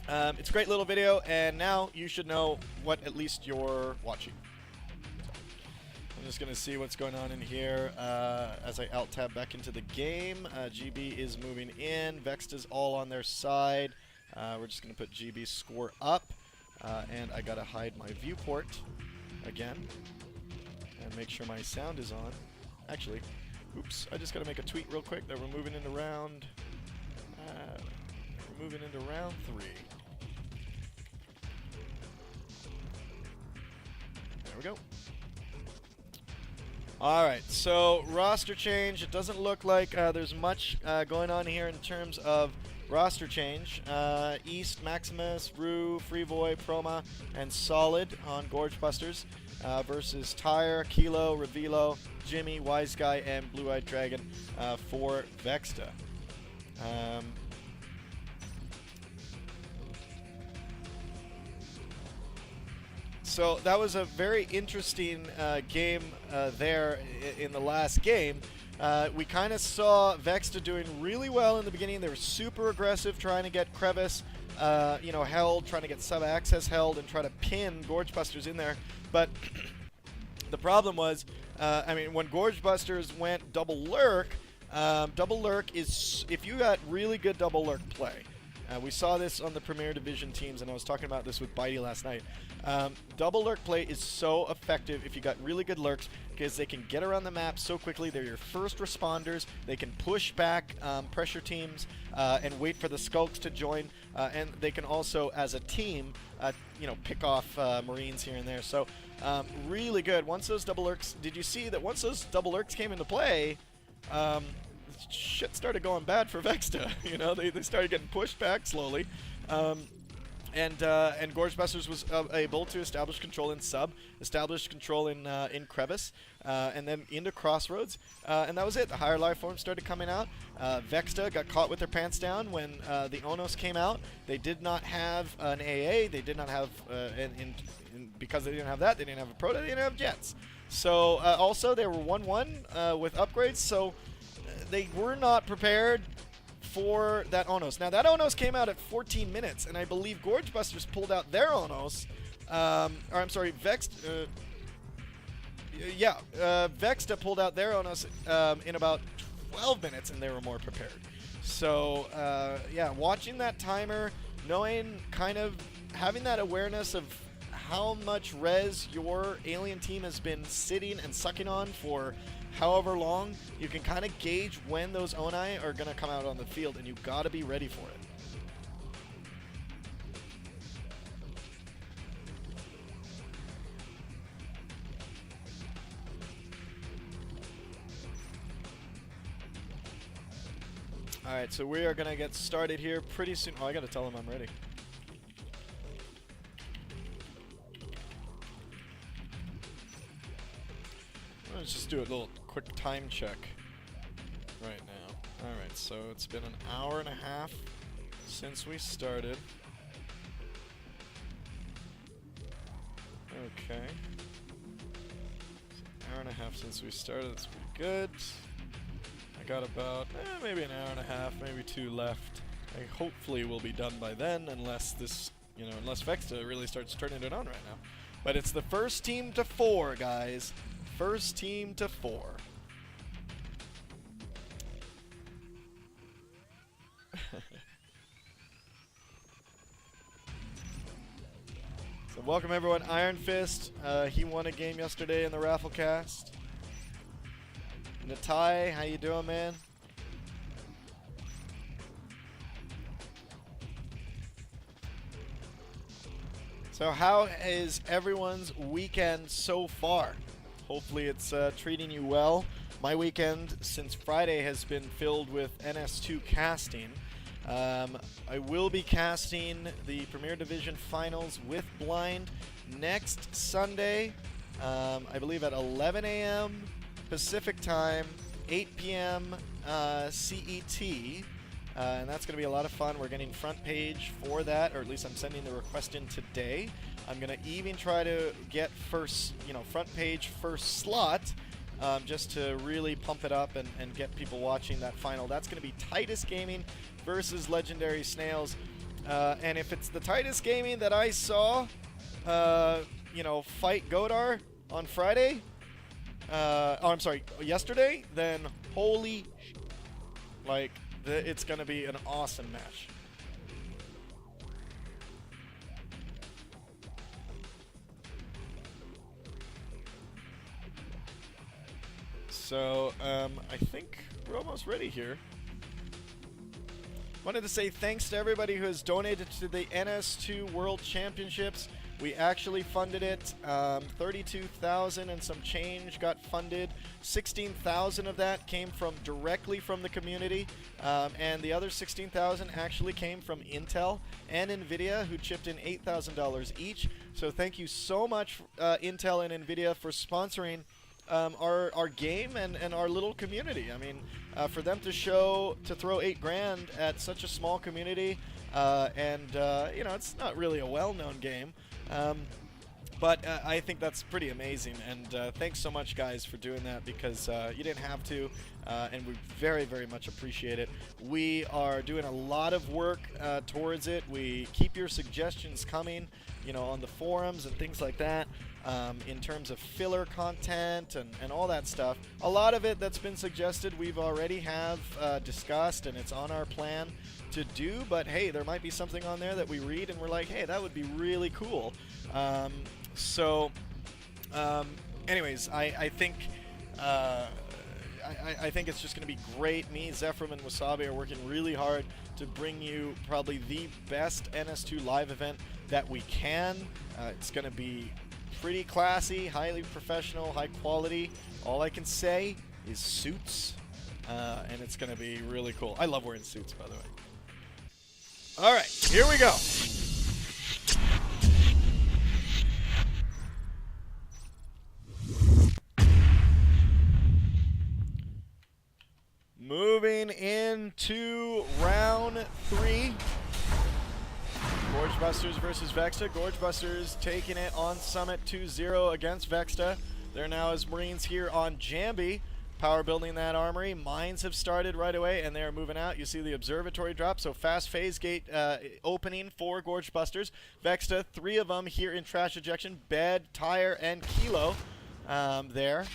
it's a great little video, and now you should know what at least you're watching. I'm just going to see what's going on in here as I alt-tab back into the game. GB is moving in. Vexta's all on their side. We're just going to put GB's score up. And I got to hide my viewport again and make sure my sound is on. Actually, oops, I just got to make a tweet real quick that we're moving into round 3. There we go. All right, so roster change. It doesn't look like there's much going on here in terms of roster change. East, Maximus, Rue, Freevoy, Proma, and Solid on Gorge Busters versus Tire, Kilo, Revilo, Jimmy, Wise Guy, and Blue Eyed Dragon for Vexta. So that was a very interesting game there in the last game. We kind of saw Vexta doing really well in the beginning. They were super aggressive, trying to get Crevice, held, trying to get sub-access held, and try to pin Gorge Busters in there. But the problem was, when Gorge Busters went double lurk is if you got really good double lurk play. We saw this on the Premier Division teams, and I was talking about this with Bitey last night. Double lurk play is so effective if you got really good lurks because they can get around the map so quickly. They're your first responders. They can push back pressure teams and wait for the skulks to join. And they can also, as a team, pick off Marines here and there. So really good. Once those double lurks, did you see that once those double lurks came into play, shit started going bad for Vexta. They started getting pushed back slowly. And Gorge Busters was able to establish control in sub, establish control in crevice, and then into crossroads, and that was it. The higher life forms started coming out. Vexta got caught with their pants down when the Onos came out. They did not have an AA. They did not have, because they didn't have that, they didn't have a Proto, they didn't have Jets. So also they were 1-1 with upgrades, so they were not prepared for that Onos. Now that Onos came out at 14 minutes, and I believe Gorge Busters pulled out their Onos. Vexta pulled out their Onos in about 12 minutes, and they were more prepared. So watching that timer, knowing, kind of having that awareness of how much res your alien team has been sitting and sucking on for however long, you can kind of gauge when those Oni are going to come out on the field, and you've got to be ready for it. Alright, so we are going to get started here pretty soon. Oh, I got to tell them I'm ready. Let's just do a little quick time check right now. Alright, so it's been an hour and a half since we started. Okay. It's an hour and a half since we started, that's pretty good. I got about maybe an hour and a half, maybe 2 left. I hopefully will be done by then, unless this, unless Vexta really starts turning it on right now. But it's the first team to 4, guys. First team to 4. So welcome everyone. Iron Fist, he won a game yesterday in the Rafflecast. Natai, how you doing, man? So how is everyone's weekend so far? Hopefully it's treating you well. My weekend since Friday has been filled with NS2 casting. I will be casting the Premier Division Finals with Blind next Sunday, I believe at 11 a.m. Pacific Time, 8 p.m. CET. And that's going to be a lot of fun. We're getting front page for that, or at least I'm sending the request in today. I'm going to even try to get first, front page first slot, just to really pump it up and get people watching that final. That's going to be Titus Gaming versus Legendary Snails. And if it's the Titus Gaming that I saw, fight Godar on Friday, yesterday, then holy it's going to be an awesome match. So, I think we're almost ready here. Wanted to say thanks to everybody who has donated to the NS2 World Championships. We actually funded it. 32,000 and some change got funded. 16,000 of that came directly from the community, and the other 16,000 actually came from Intel and NVIDIA, who chipped in $8,000 each. So thank you so much, Intel and NVIDIA, for sponsoring our game and our little community. I mean, for them to throw $8 grand at such a small community, and you know, it's not really a well-known game. But I think that's pretty amazing, and thanks so much, guys, for doing that, because you didn't have to, and we very, very much appreciate it. We are doing a lot of work towards it. We keep your suggestions coming, you know, on the forums and things like that, in terms of filler content and all that stuff. A lot of it that's been suggested we've already have discussed, and it's on our plan to do, but hey, there might be something on there that we read and we're like, hey, that would be really cool. Anyways, I think I think it's just going to be great. Me, Zephram, and Wasabi are working really hard to bring you probably the best NS2 live event that we can. It's going to be pretty classy, highly professional, high quality. All I can say is suits, and it's going to be really cool. I love wearing suits, by the way. All right, here we go. Moving into round 3. Gorge Busters versus Vexta. Gorge Busters taking it on Summit 2-0 against Vexta. They're now as Marines here on Jambi, power building that armory. Mines have started right away, and they are moving out. You see the observatory drop, so fast phase gate opening for Gorge Busters. Vexta, 3 of them here in trash ejection. Bed, Tire, and Kilo there.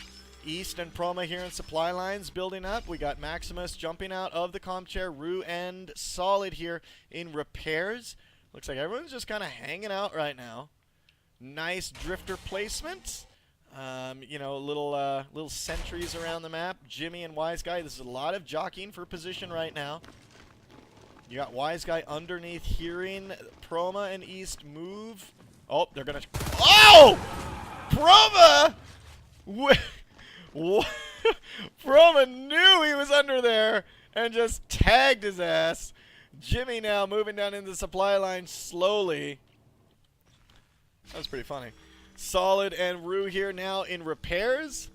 East and Proma here in supply lines building up. We got Maximus jumping out of the comm chair. Rue and Solid here in repairs. Looks like everyone's just kind of hanging out right now. Nice drifter placement. You know, little sentries around the map. Jimmy and Wise Guy. This is a lot of jockeying for position right now. You got Wise Guy underneath, hearing Proma and East move. Oh, they're gonna. Oh! Proma! Proma knew he was under there and just tagged his ass. Jimmy now moving down into the supply line slowly. That was pretty funny. Solid and Rue here now in repairs.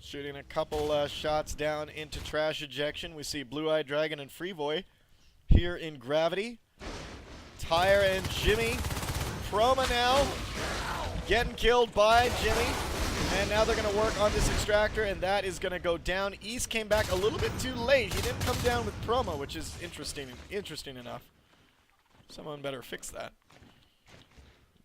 Shooting a couple shots down into trash ejection. We see Blue Eye Dragon and Freevoy here in gravity. Tire and Jimmy. Proma now getting killed by Jimmy. And now they're going to work on this extractor, and that is going to go down. East came back a little bit too late. He didn't come down with Proma, which is interesting enough. Someone better fix that.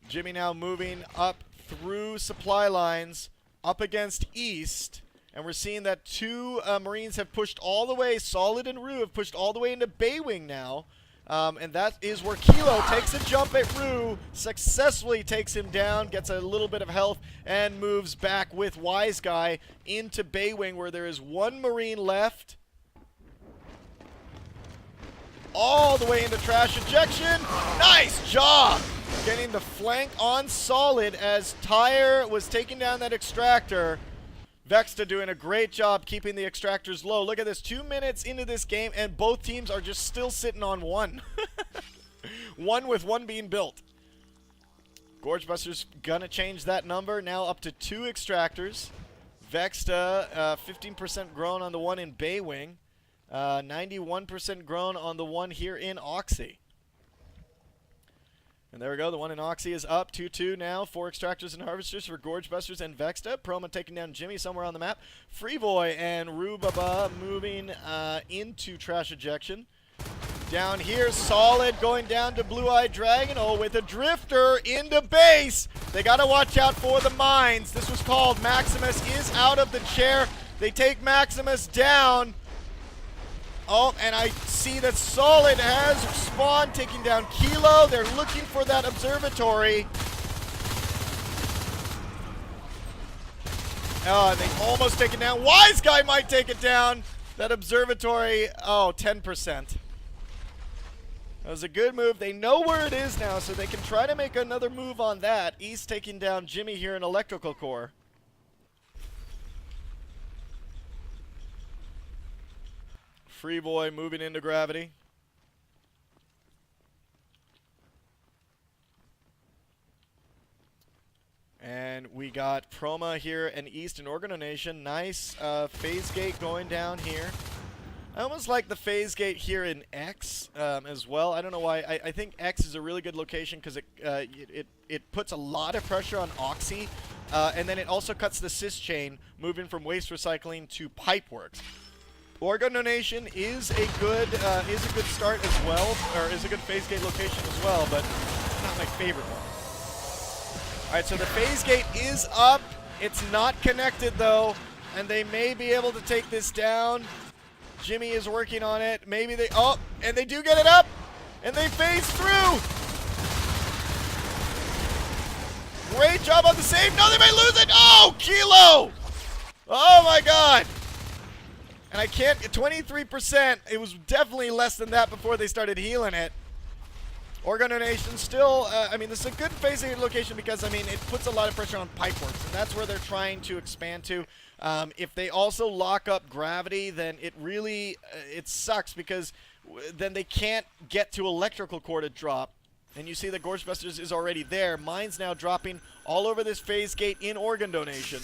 Jimmy now moving up through supply lines, up against East. And we're seeing that 2 Marines have pushed all the way. Solid and Rue have pushed all the way into Baywing now. And that is where Kilo takes a jump at Rue, successfully takes him down, gets a little bit of health, and moves back with Wise Guy into Baywing, where there is 1 Marine left. All the way into trash ejection. Nice job getting the flank on Solid as Tire was taking down that extractor. Vexta doing a great job keeping the extractors low. Look at this, 2 minutes into this game, and both teams are just still sitting on 1. 1 with 1 being built. Gorge Busters gonna change that number, now up to 2 extractors. Vexta, 15% grown on the one in Baywing. 91% grown on the one here in Oxy. And there we go, the one in Oxy is up, 2-2 now. 4 extractors and harvesters for Gorge Busters and Vexta. Proma taking down Jimmy somewhere on the map. Freevoy and Rubaba moving into trash ejection. Down here, Solid going down to Blue Eye Dragon. Oh, with a drifter into base. They got to watch out for the mines. This was called. Maximus is out of the chair. They take Maximus down. Oh, and I see that Solid has spawned, taking down Kilo. They're looking for that observatory. Oh, they almost take it down. Wise Guy might take it down. That observatory, oh, 10%. That was a good move. They know where it is now, so they can try to make another move on that. East taking down Jimmy here in Electrical Core. Free Boy moving into Gravity. And we got Proma here and East and Organization. Nice phase gate going down here. I almost like the phase gate here in X as well. I don't know why. I think X is a really good location because it puts a lot of pressure on Oxy, and then it also cuts the sys chain, moving from waste recycling to pipeworks. Organ donation is a good start as well, or is a good phase gate location as well, but not my favorite one. All right, so the phase gate is up. It's not connected though, and they may be able to take this down. Jimmy is working on it. Maybe they... Oh, and they do get it up! And they phase through! Great job on the save. No, they might lose it! Oh, Kilo! Oh, my God! And I can't... 23%. It was definitely less than that before they started healing it. Organ donation still... I mean, this is a good phasing location because, I mean, it puts a lot of pressure on pipeworks. And that's where they're trying to expand to. If they also lock up Gravity, then it really it sucks because then they can't get to Electrical Core to drop. And you see that Gorge Busters is already there. Mine's now dropping all over this phase gate in Organ donation.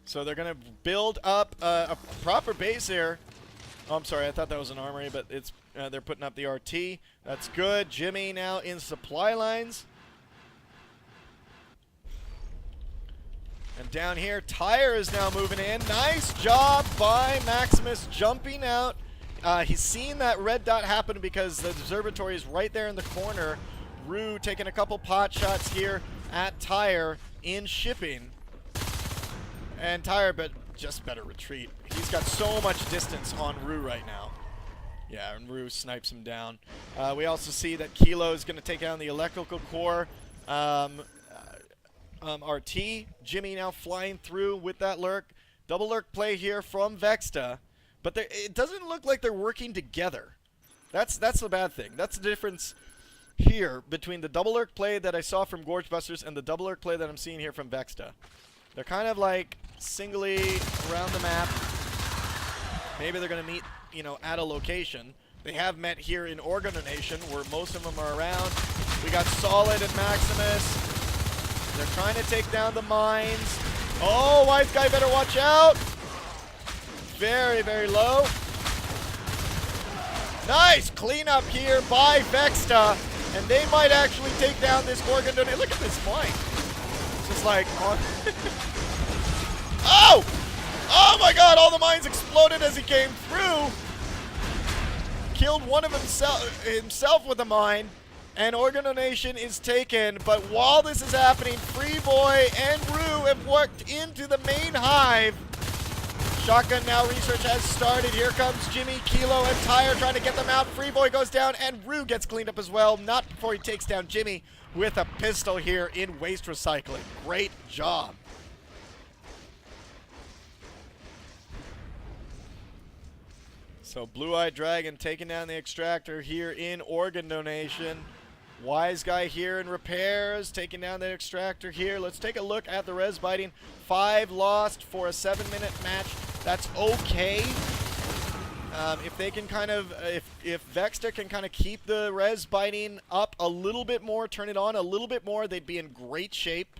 So they're going to build up a proper base here. Oh, I'm sorry, I thought that was an armory, but it's they're putting up the RT. That's good. Jimmy now in supply lines. And down here, Tire is now moving in. Nice job by Maximus jumping out. He's seen that red dot happen because the observatory is right there in the corner. Rue taking a couple pot shots here at Tire in shipping. And Tire, but just better retreat. He's got so much distance on Rue right now. Yeah, and Rue snipes him down. We also see that Kilo is going to take down the Electrical Core RT. Jimmy now flying through with that lurk. Double lurk play here from Vexta. But it doesn't look like they're working together. That's the bad thing. That's the difference here between the double lurk play that I saw from Gorge Busters and the double lurk play that I'm seeing here from Vexta. They're kind of like singly around the map. Maybe they're going to meet, you know, at a location. They have met here in Organ donation where most of them are around. We got Solid and Maximus. They're trying to take down the mines. Oh, Wise Guy better watch out. Very, very low. Nice cleanup here by Vexta. And they might actually take down this Organ donation. Look at this mine. Just like on oh! Oh my God, all the mines exploded as he came through. Killed one of himself with a mine, and Organ donation is taken. But while this is happening, Free Boy and Rue have walked into the main hive. Shotgun now research has started. Here comes Jimmy, Kilo, and Tire trying to get them out. Free Boy goes down, and Rue gets cleaned up as well. Not before he takes down Jimmy with a pistol here in waste recycling. Great job. So Blue-Eyed Dragon taking down the extractor here in Organ donation. Wise Guy here in repairs, taking down the extractor here. Let's take a look at the res biting. 5 lost for a 7-minute match. That's okay. If they can kind of, if Vexta can kind of keep the res biting up a little bit more, turn it on a little bit more, they'd be in great shape.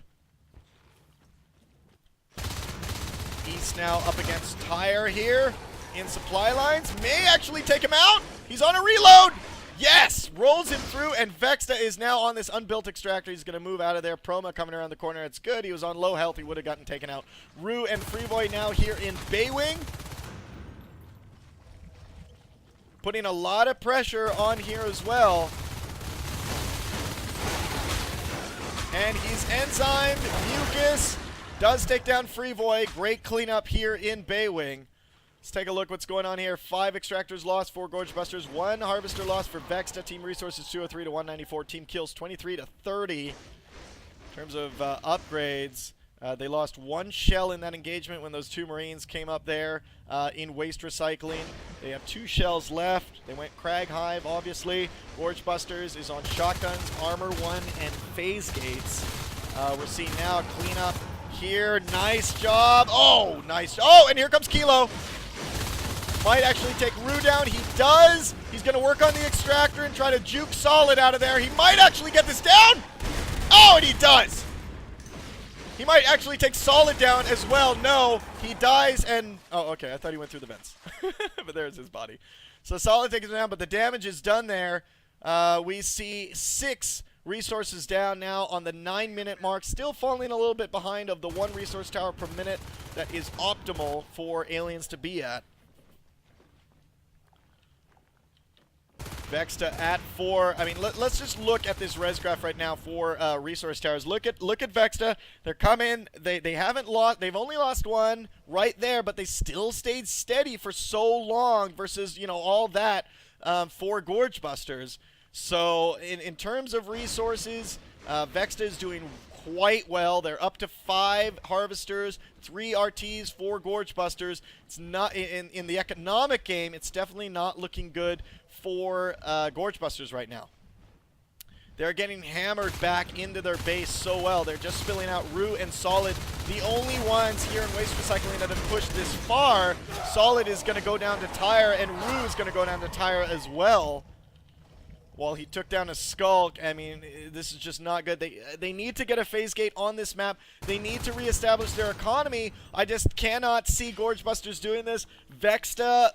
East now up against Tire here in supply lines. May actually take him out. He's on a reload. Yes! Rolls him through, and Vexta is now on this unbuilt extractor. He's going to move out of there. Proma coming around the corner. It's good. He was on low health. He would have gotten taken out. Rue and Freeboy now here in Baywing. Putting a lot of pressure on here as well. And he's enzymed. Mucus does take down Freeboy. Great cleanup here in Baywing. Let's take a look what's going on here. 5 extractors lost, 4 Gorge Busters, 1 harvester lost for Vexta. Team resources 203 to 194. Team kills 23 to 30. In terms of upgrades, They lost 1 shell in that engagement when those 2 Marines came up there in waste recycling. They have 2 shells left. They went Crag Hive, obviously. Gorge Busters is on shotguns, armor 1, and phase gates. We're seeing now a cleanup here. Nice job. Oh, nice. Oh, and here comes Kilo. Might actually take Rue down. He does. He's going to work on the extractor and try to juke Solid out of there. He might actually get this down. Oh, and he does. He might actually take Solid down as well. No, he dies and... Oh, okay. I thought he went through the vents. But there's his body. So Solid takes him down, but the damage is done there. We see 6 resources down now on the 9-minute mark. Still falling a little bit behind of the 1 resource tower per minute that is optimal for Aliens to be at. Vexta at 4. I mean, let's just look at this res graph right now for resource towers. Look at Vexta. They're coming. They haven't lost. They've only lost 1 right there, but they still stayed steady for so long versus, you know, all that for Gorge Busters. So in terms of resources, Vexta is doing quite well. They're up to 5 harvesters, 3 RTs, 4 Gorge Busters. It's not in the economic game. It's definitely not looking good for Gorge Busters right now. They're getting hammered back into their base so well. They're just spilling out Rue and Solid, the only ones here in waste recycling that have pushed this far. Solid is going to go down to Tire, and Rue is going to go down to Tire as well. While he took down a Skulk, I mean, this is just not good. They need to get a phase gate on this map. They need to reestablish their economy. I just cannot see Gorge Busters doing this. Vexta,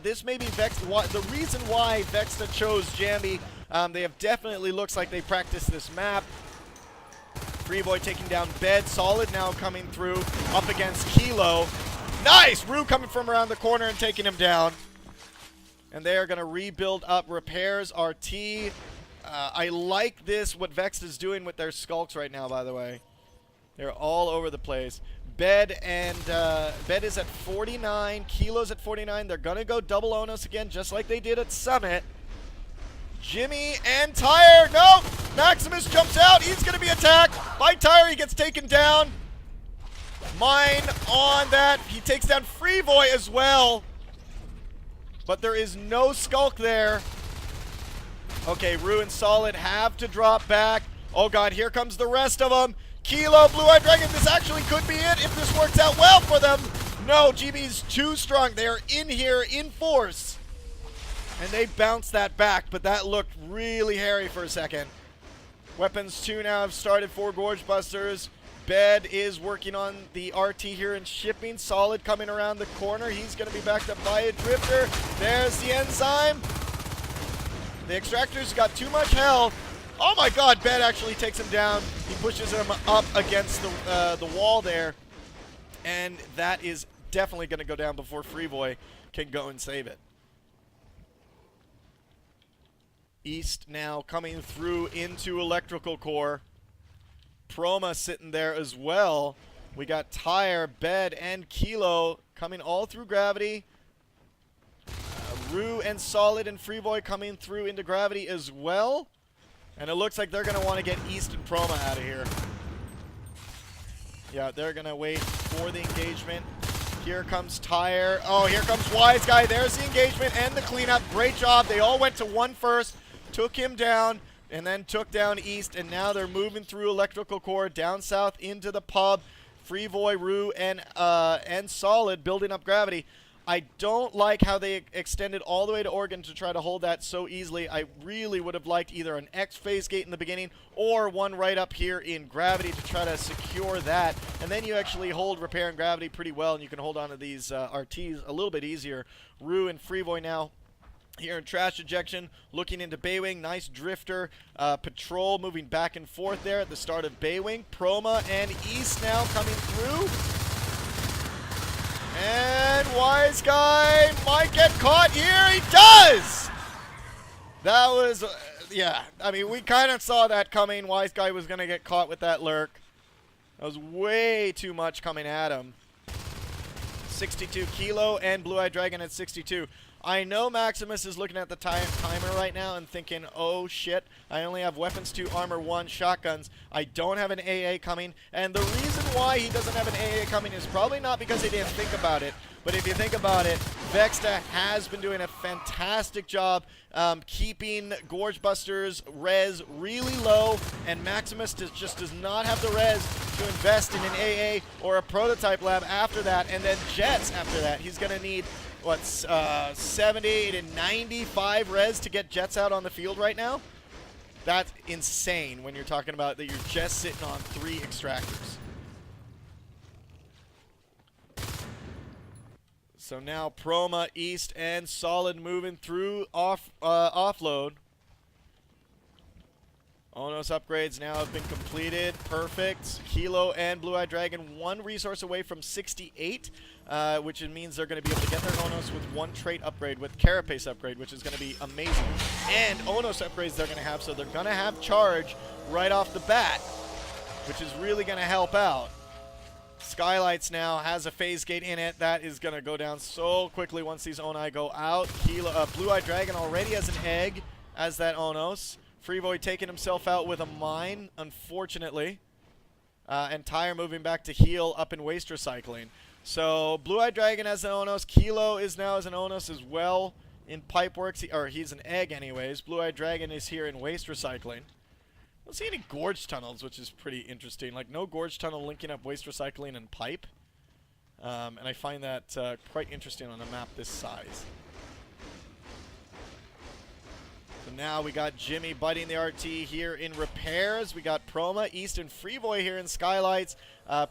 this may be Vexta. The reason why Vexta chose Jambi, they have definitely looks like they practiced this map. Freeboy taking down Bed. Solid now coming through up against Kilo. Nice! Rue coming from around the corner and taking him down. And they are going to rebuild up repairs, RT. I like this, what Vext is doing with their Skulks right now, by the way. They're all over the place. Bed is at 49. Kilo's at 49. They're going to go double Onos again, just like they did at Summit. Jimmy and Tire. No! Maximus jumps out. He's going to be attacked by Tire. He gets taken down. Mine on that. He takes down Freeboy as well. But there is no Skulk there. Okay, Rue and Solid have to drop back. Oh god, here comes the rest of them. Kilo, Blue-Eyed Dragon, this actually could be it if this works out well for them. No, GB's too strong. They are in here in force. And they bounced that back, but that looked really hairy for a second. Weapons 2 now have started for Gorge Busters. Bed is working on the RT here and shipping. Solid coming around the corner. He's going to be backed up by a Drifter. There's the Enzyme. The Extractor's got too much health. Oh my god, Bed actually takes him down. He pushes him up against the wall there. And that is definitely going to go down before Freeboy can go and save it. East now coming through into Electrical Core. Proma sitting there as well. We got Tire, Bed, and Kilo coming all through Gravity. Rue and Solid and Freeboy coming through into Gravity as well. And it looks like they're going to want to get East and Proma out of here. Yeah, they're going to wait for the engagement. Here comes Tire. Oh, here comes Wise Guy. There's the engagement and the cleanup. Great job. They all went to 1 first. Took him down. And then took down East, and now they're moving through Electrical Core, down south into the pub. Freeboy, Rue, and Solid building up Gravity. I don't like how they extended all the way to Oregon to try to hold that so easily. I really would have liked either an X phase gate in the beginning or one right up here in Gravity to try to secure that. And then you actually hold Repair and Gravity pretty well, and you can hold on to these RTs a little bit easier. Rue and Freeboy now here in Trash Ejection, looking into Baywing. Nice Drifter. Patrol moving back and forth there at the start of Baywing. Proma and East now coming through. And Wise Guy might get caught here. He does! That was, yeah. I mean, we kind of saw that coming. Wise Guy was going to get caught with that lurk. That was way too much coming at him. 62 Kilo and Blue-Eyed Dragon at 62. I know Maximus is looking at the timer right now and thinking, oh shit, I only have weapons 2, armor 1, shotguns. I don't have an AA coming. And the reason why he doesn't have an AA coming is probably not because he didn't think about it. But if you think about it, Vexta has been doing a fantastic job keeping Gorge Buster's res really low, and Maximus just does not have the res to invest in an AA or a prototype lab after that, and then Jets after that. He's going to need, what, 70 to 95 res to get Jets out on the field right now? That's insane when you're talking about that you're just sitting on 3 extractors. So now Proma, East, and Solid moving through offload. Onos upgrades now have been completed. Perfect. Kilo and Blue Eye Dragon 1 resource away from 68, which means they're going to be able to get their Onos with 1 trait upgrade, with Carapace upgrade, which is going to be amazing. And Onos upgrades they're going to have, so they're going to have charge right off the bat, which is really going to help out. Skylights now has a phase gate in it. That is going to go down so quickly once these Onai go out. Blue Eye Dragon already has an egg as that Onos. Freevoy taking himself out with a mine, unfortunately. And Tyre moving back to heal up in waste recycling. So Blue Eye Dragon has an Onos. Kilo is now as an Onos as well in Pipeworks. Or he's an egg anyways. Blue Eye Dragon is here in waste recycling. I don't see any Gorge tunnels, which is pretty interesting. Like, no Gorge tunnel linking up waste recycling and pipe. And I find that quite interesting on a map this size. So now we got Jimmy biting the RT here in repairs. We got Proma, East, and Freevoy here in Skylights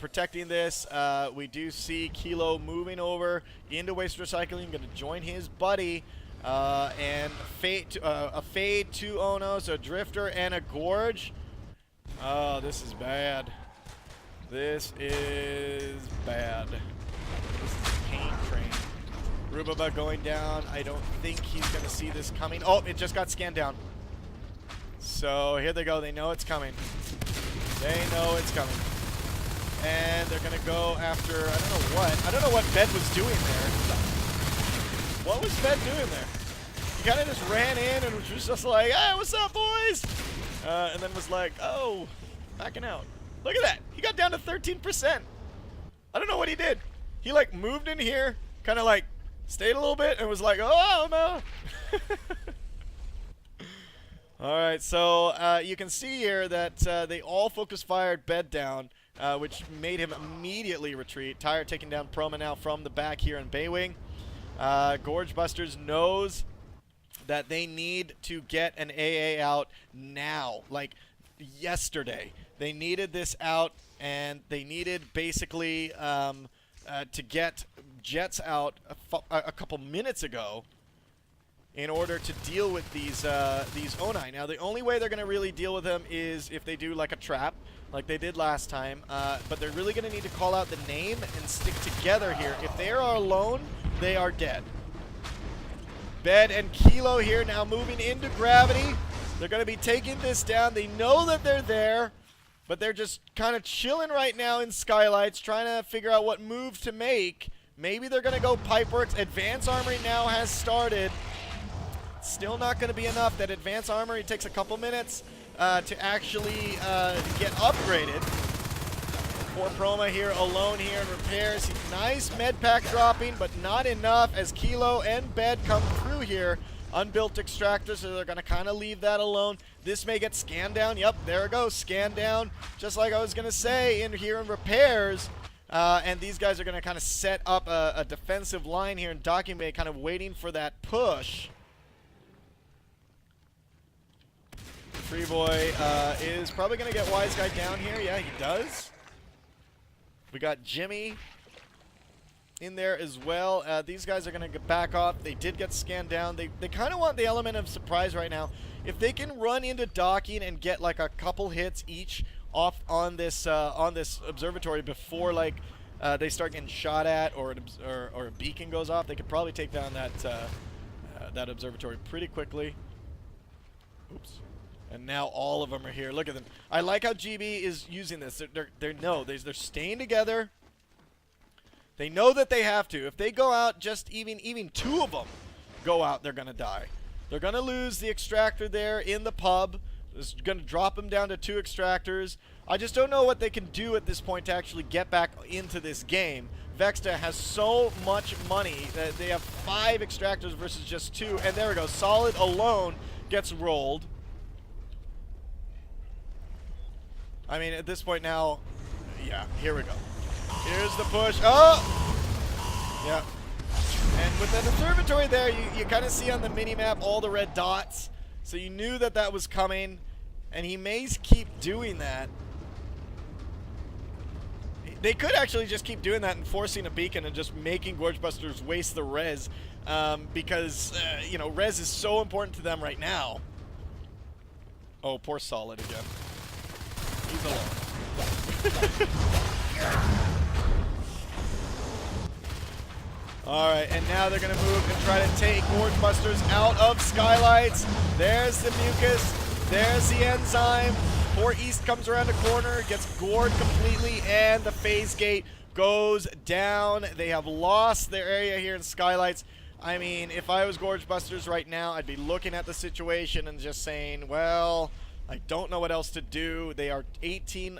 protecting this. We do see Kilo moving over into waste recycling, going to join his buddy. And a Fade, 2 Onos, a Drifter, and a Gorge. Oh, this is bad. This is bad. This is a pain train. Rubaba going down. I don't think he's going to see this coming. Oh, it just got scanned down. So here they go. They know it's coming. They know it's coming. And they're going to go after, I don't know what. I don't know what Bed was doing there. What was Bed doing there? He kind of just ran in and was just like, hey, what's up, boys? And then was like, oh, backing out. Look at that. He got down to 13%. I don't know what he did. He, like, moved in here, kind of, like, stayed a little bit and was like, oh, no. All right, so you can see here that they all focus fired Bed down, which made him immediately retreat. Tyre taking down Proma now from the back here in Baywing. Gorge Busters knows that they need to get an AA out now, like yesterday. They needed this out, and they needed basically to get Jets out a couple minutes ago in order to deal with these Onai. Now, the only way they're going to really deal with them is if they do like a trap, like they did last time. But they're really going to need to call out the name and stick together here. If they are alone, they are dead. Bed and Kilo here now moving into gravity. They're going to be taking this down. They know that they're there, but they're just kind of chilling right now in Skylights, trying to figure out what move to make. Maybe they're going to go Pipeworks. Advanced Armory now has started. Still not going to be enough. That Advanced Armory takes a couple minutes to actually get upgraded. Poor Proma here, alone here in repairs. Nice med pack dropping, but not enough as Kilo and Bed come through here. Unbuilt extractor, so they're going to kind of leave that alone. This may get scanned down. Yep, there it goes, scanned down. Just like I was going to say, in here in repairs. And these guys are going to kind of set up a defensive line here in Docking Bay, kind of waiting for that push. Freevoy is probably going to get Wise Guy down here. Yeah, he does. We got Jimmy in there as well. These guys are going to get back off. They did get scanned down. They kind of want the element of surprise right now. If they can run into docking and get like a couple hits each off on this observatory before like they start getting shot at or a beacon goes off, they could probably take down that observatory pretty quickly. Oops. And now all of them are here. Look at them. I like how GB is using this. They're staying together. They know that they have to. If they go out just even two of them, go out, they're going to die. They're going to lose the extractor there in the pub. It's going to drop them down to 2 extractors. I just don't know what they can do at this point to actually get back into this game. Vexta has so much money that they have 5 extractors versus just 2. And there we go. Solid alone gets rolled. I mean, at this point now, yeah, here we go. Here's the push. Oh! Yeah. And with the observatory there, you kind of see on the mini-map all the red dots. So you knew that that was coming. And he may keep doing that. They could actually just keep doing that and forcing a beacon and just making Gorge Busters waste the res. Because, you know, res is so important to them right now. Oh, poor Solid again. He's alone. Alright, and now they're going to move and try to take Gorge Busters out of Skylights. There's the Mucus. There's the Enzyme. Poor East comes around the corner, gets gored completely, and the phase gate goes down. They have lost their area here in Skylights. I mean, if I was Gorge Busters right now, I'd be looking at the situation and just saying, well, I don't know what else to do. They are 18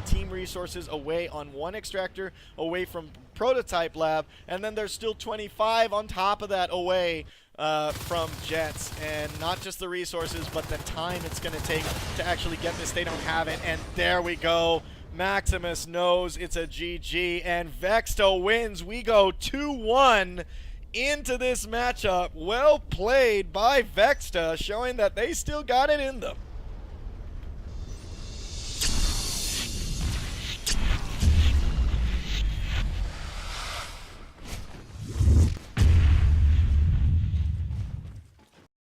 team resources away on 1 extractor, away from Prototype Lab, and then there's still 25 on top of that away from Jets. And not just the resources, but the time it's going to take to actually get this. They don't have it, and there we go. Maximus knows it's a GG, and Vexta wins. We go 2-1 into this matchup. Well played by Vexta, showing that they still got it in them.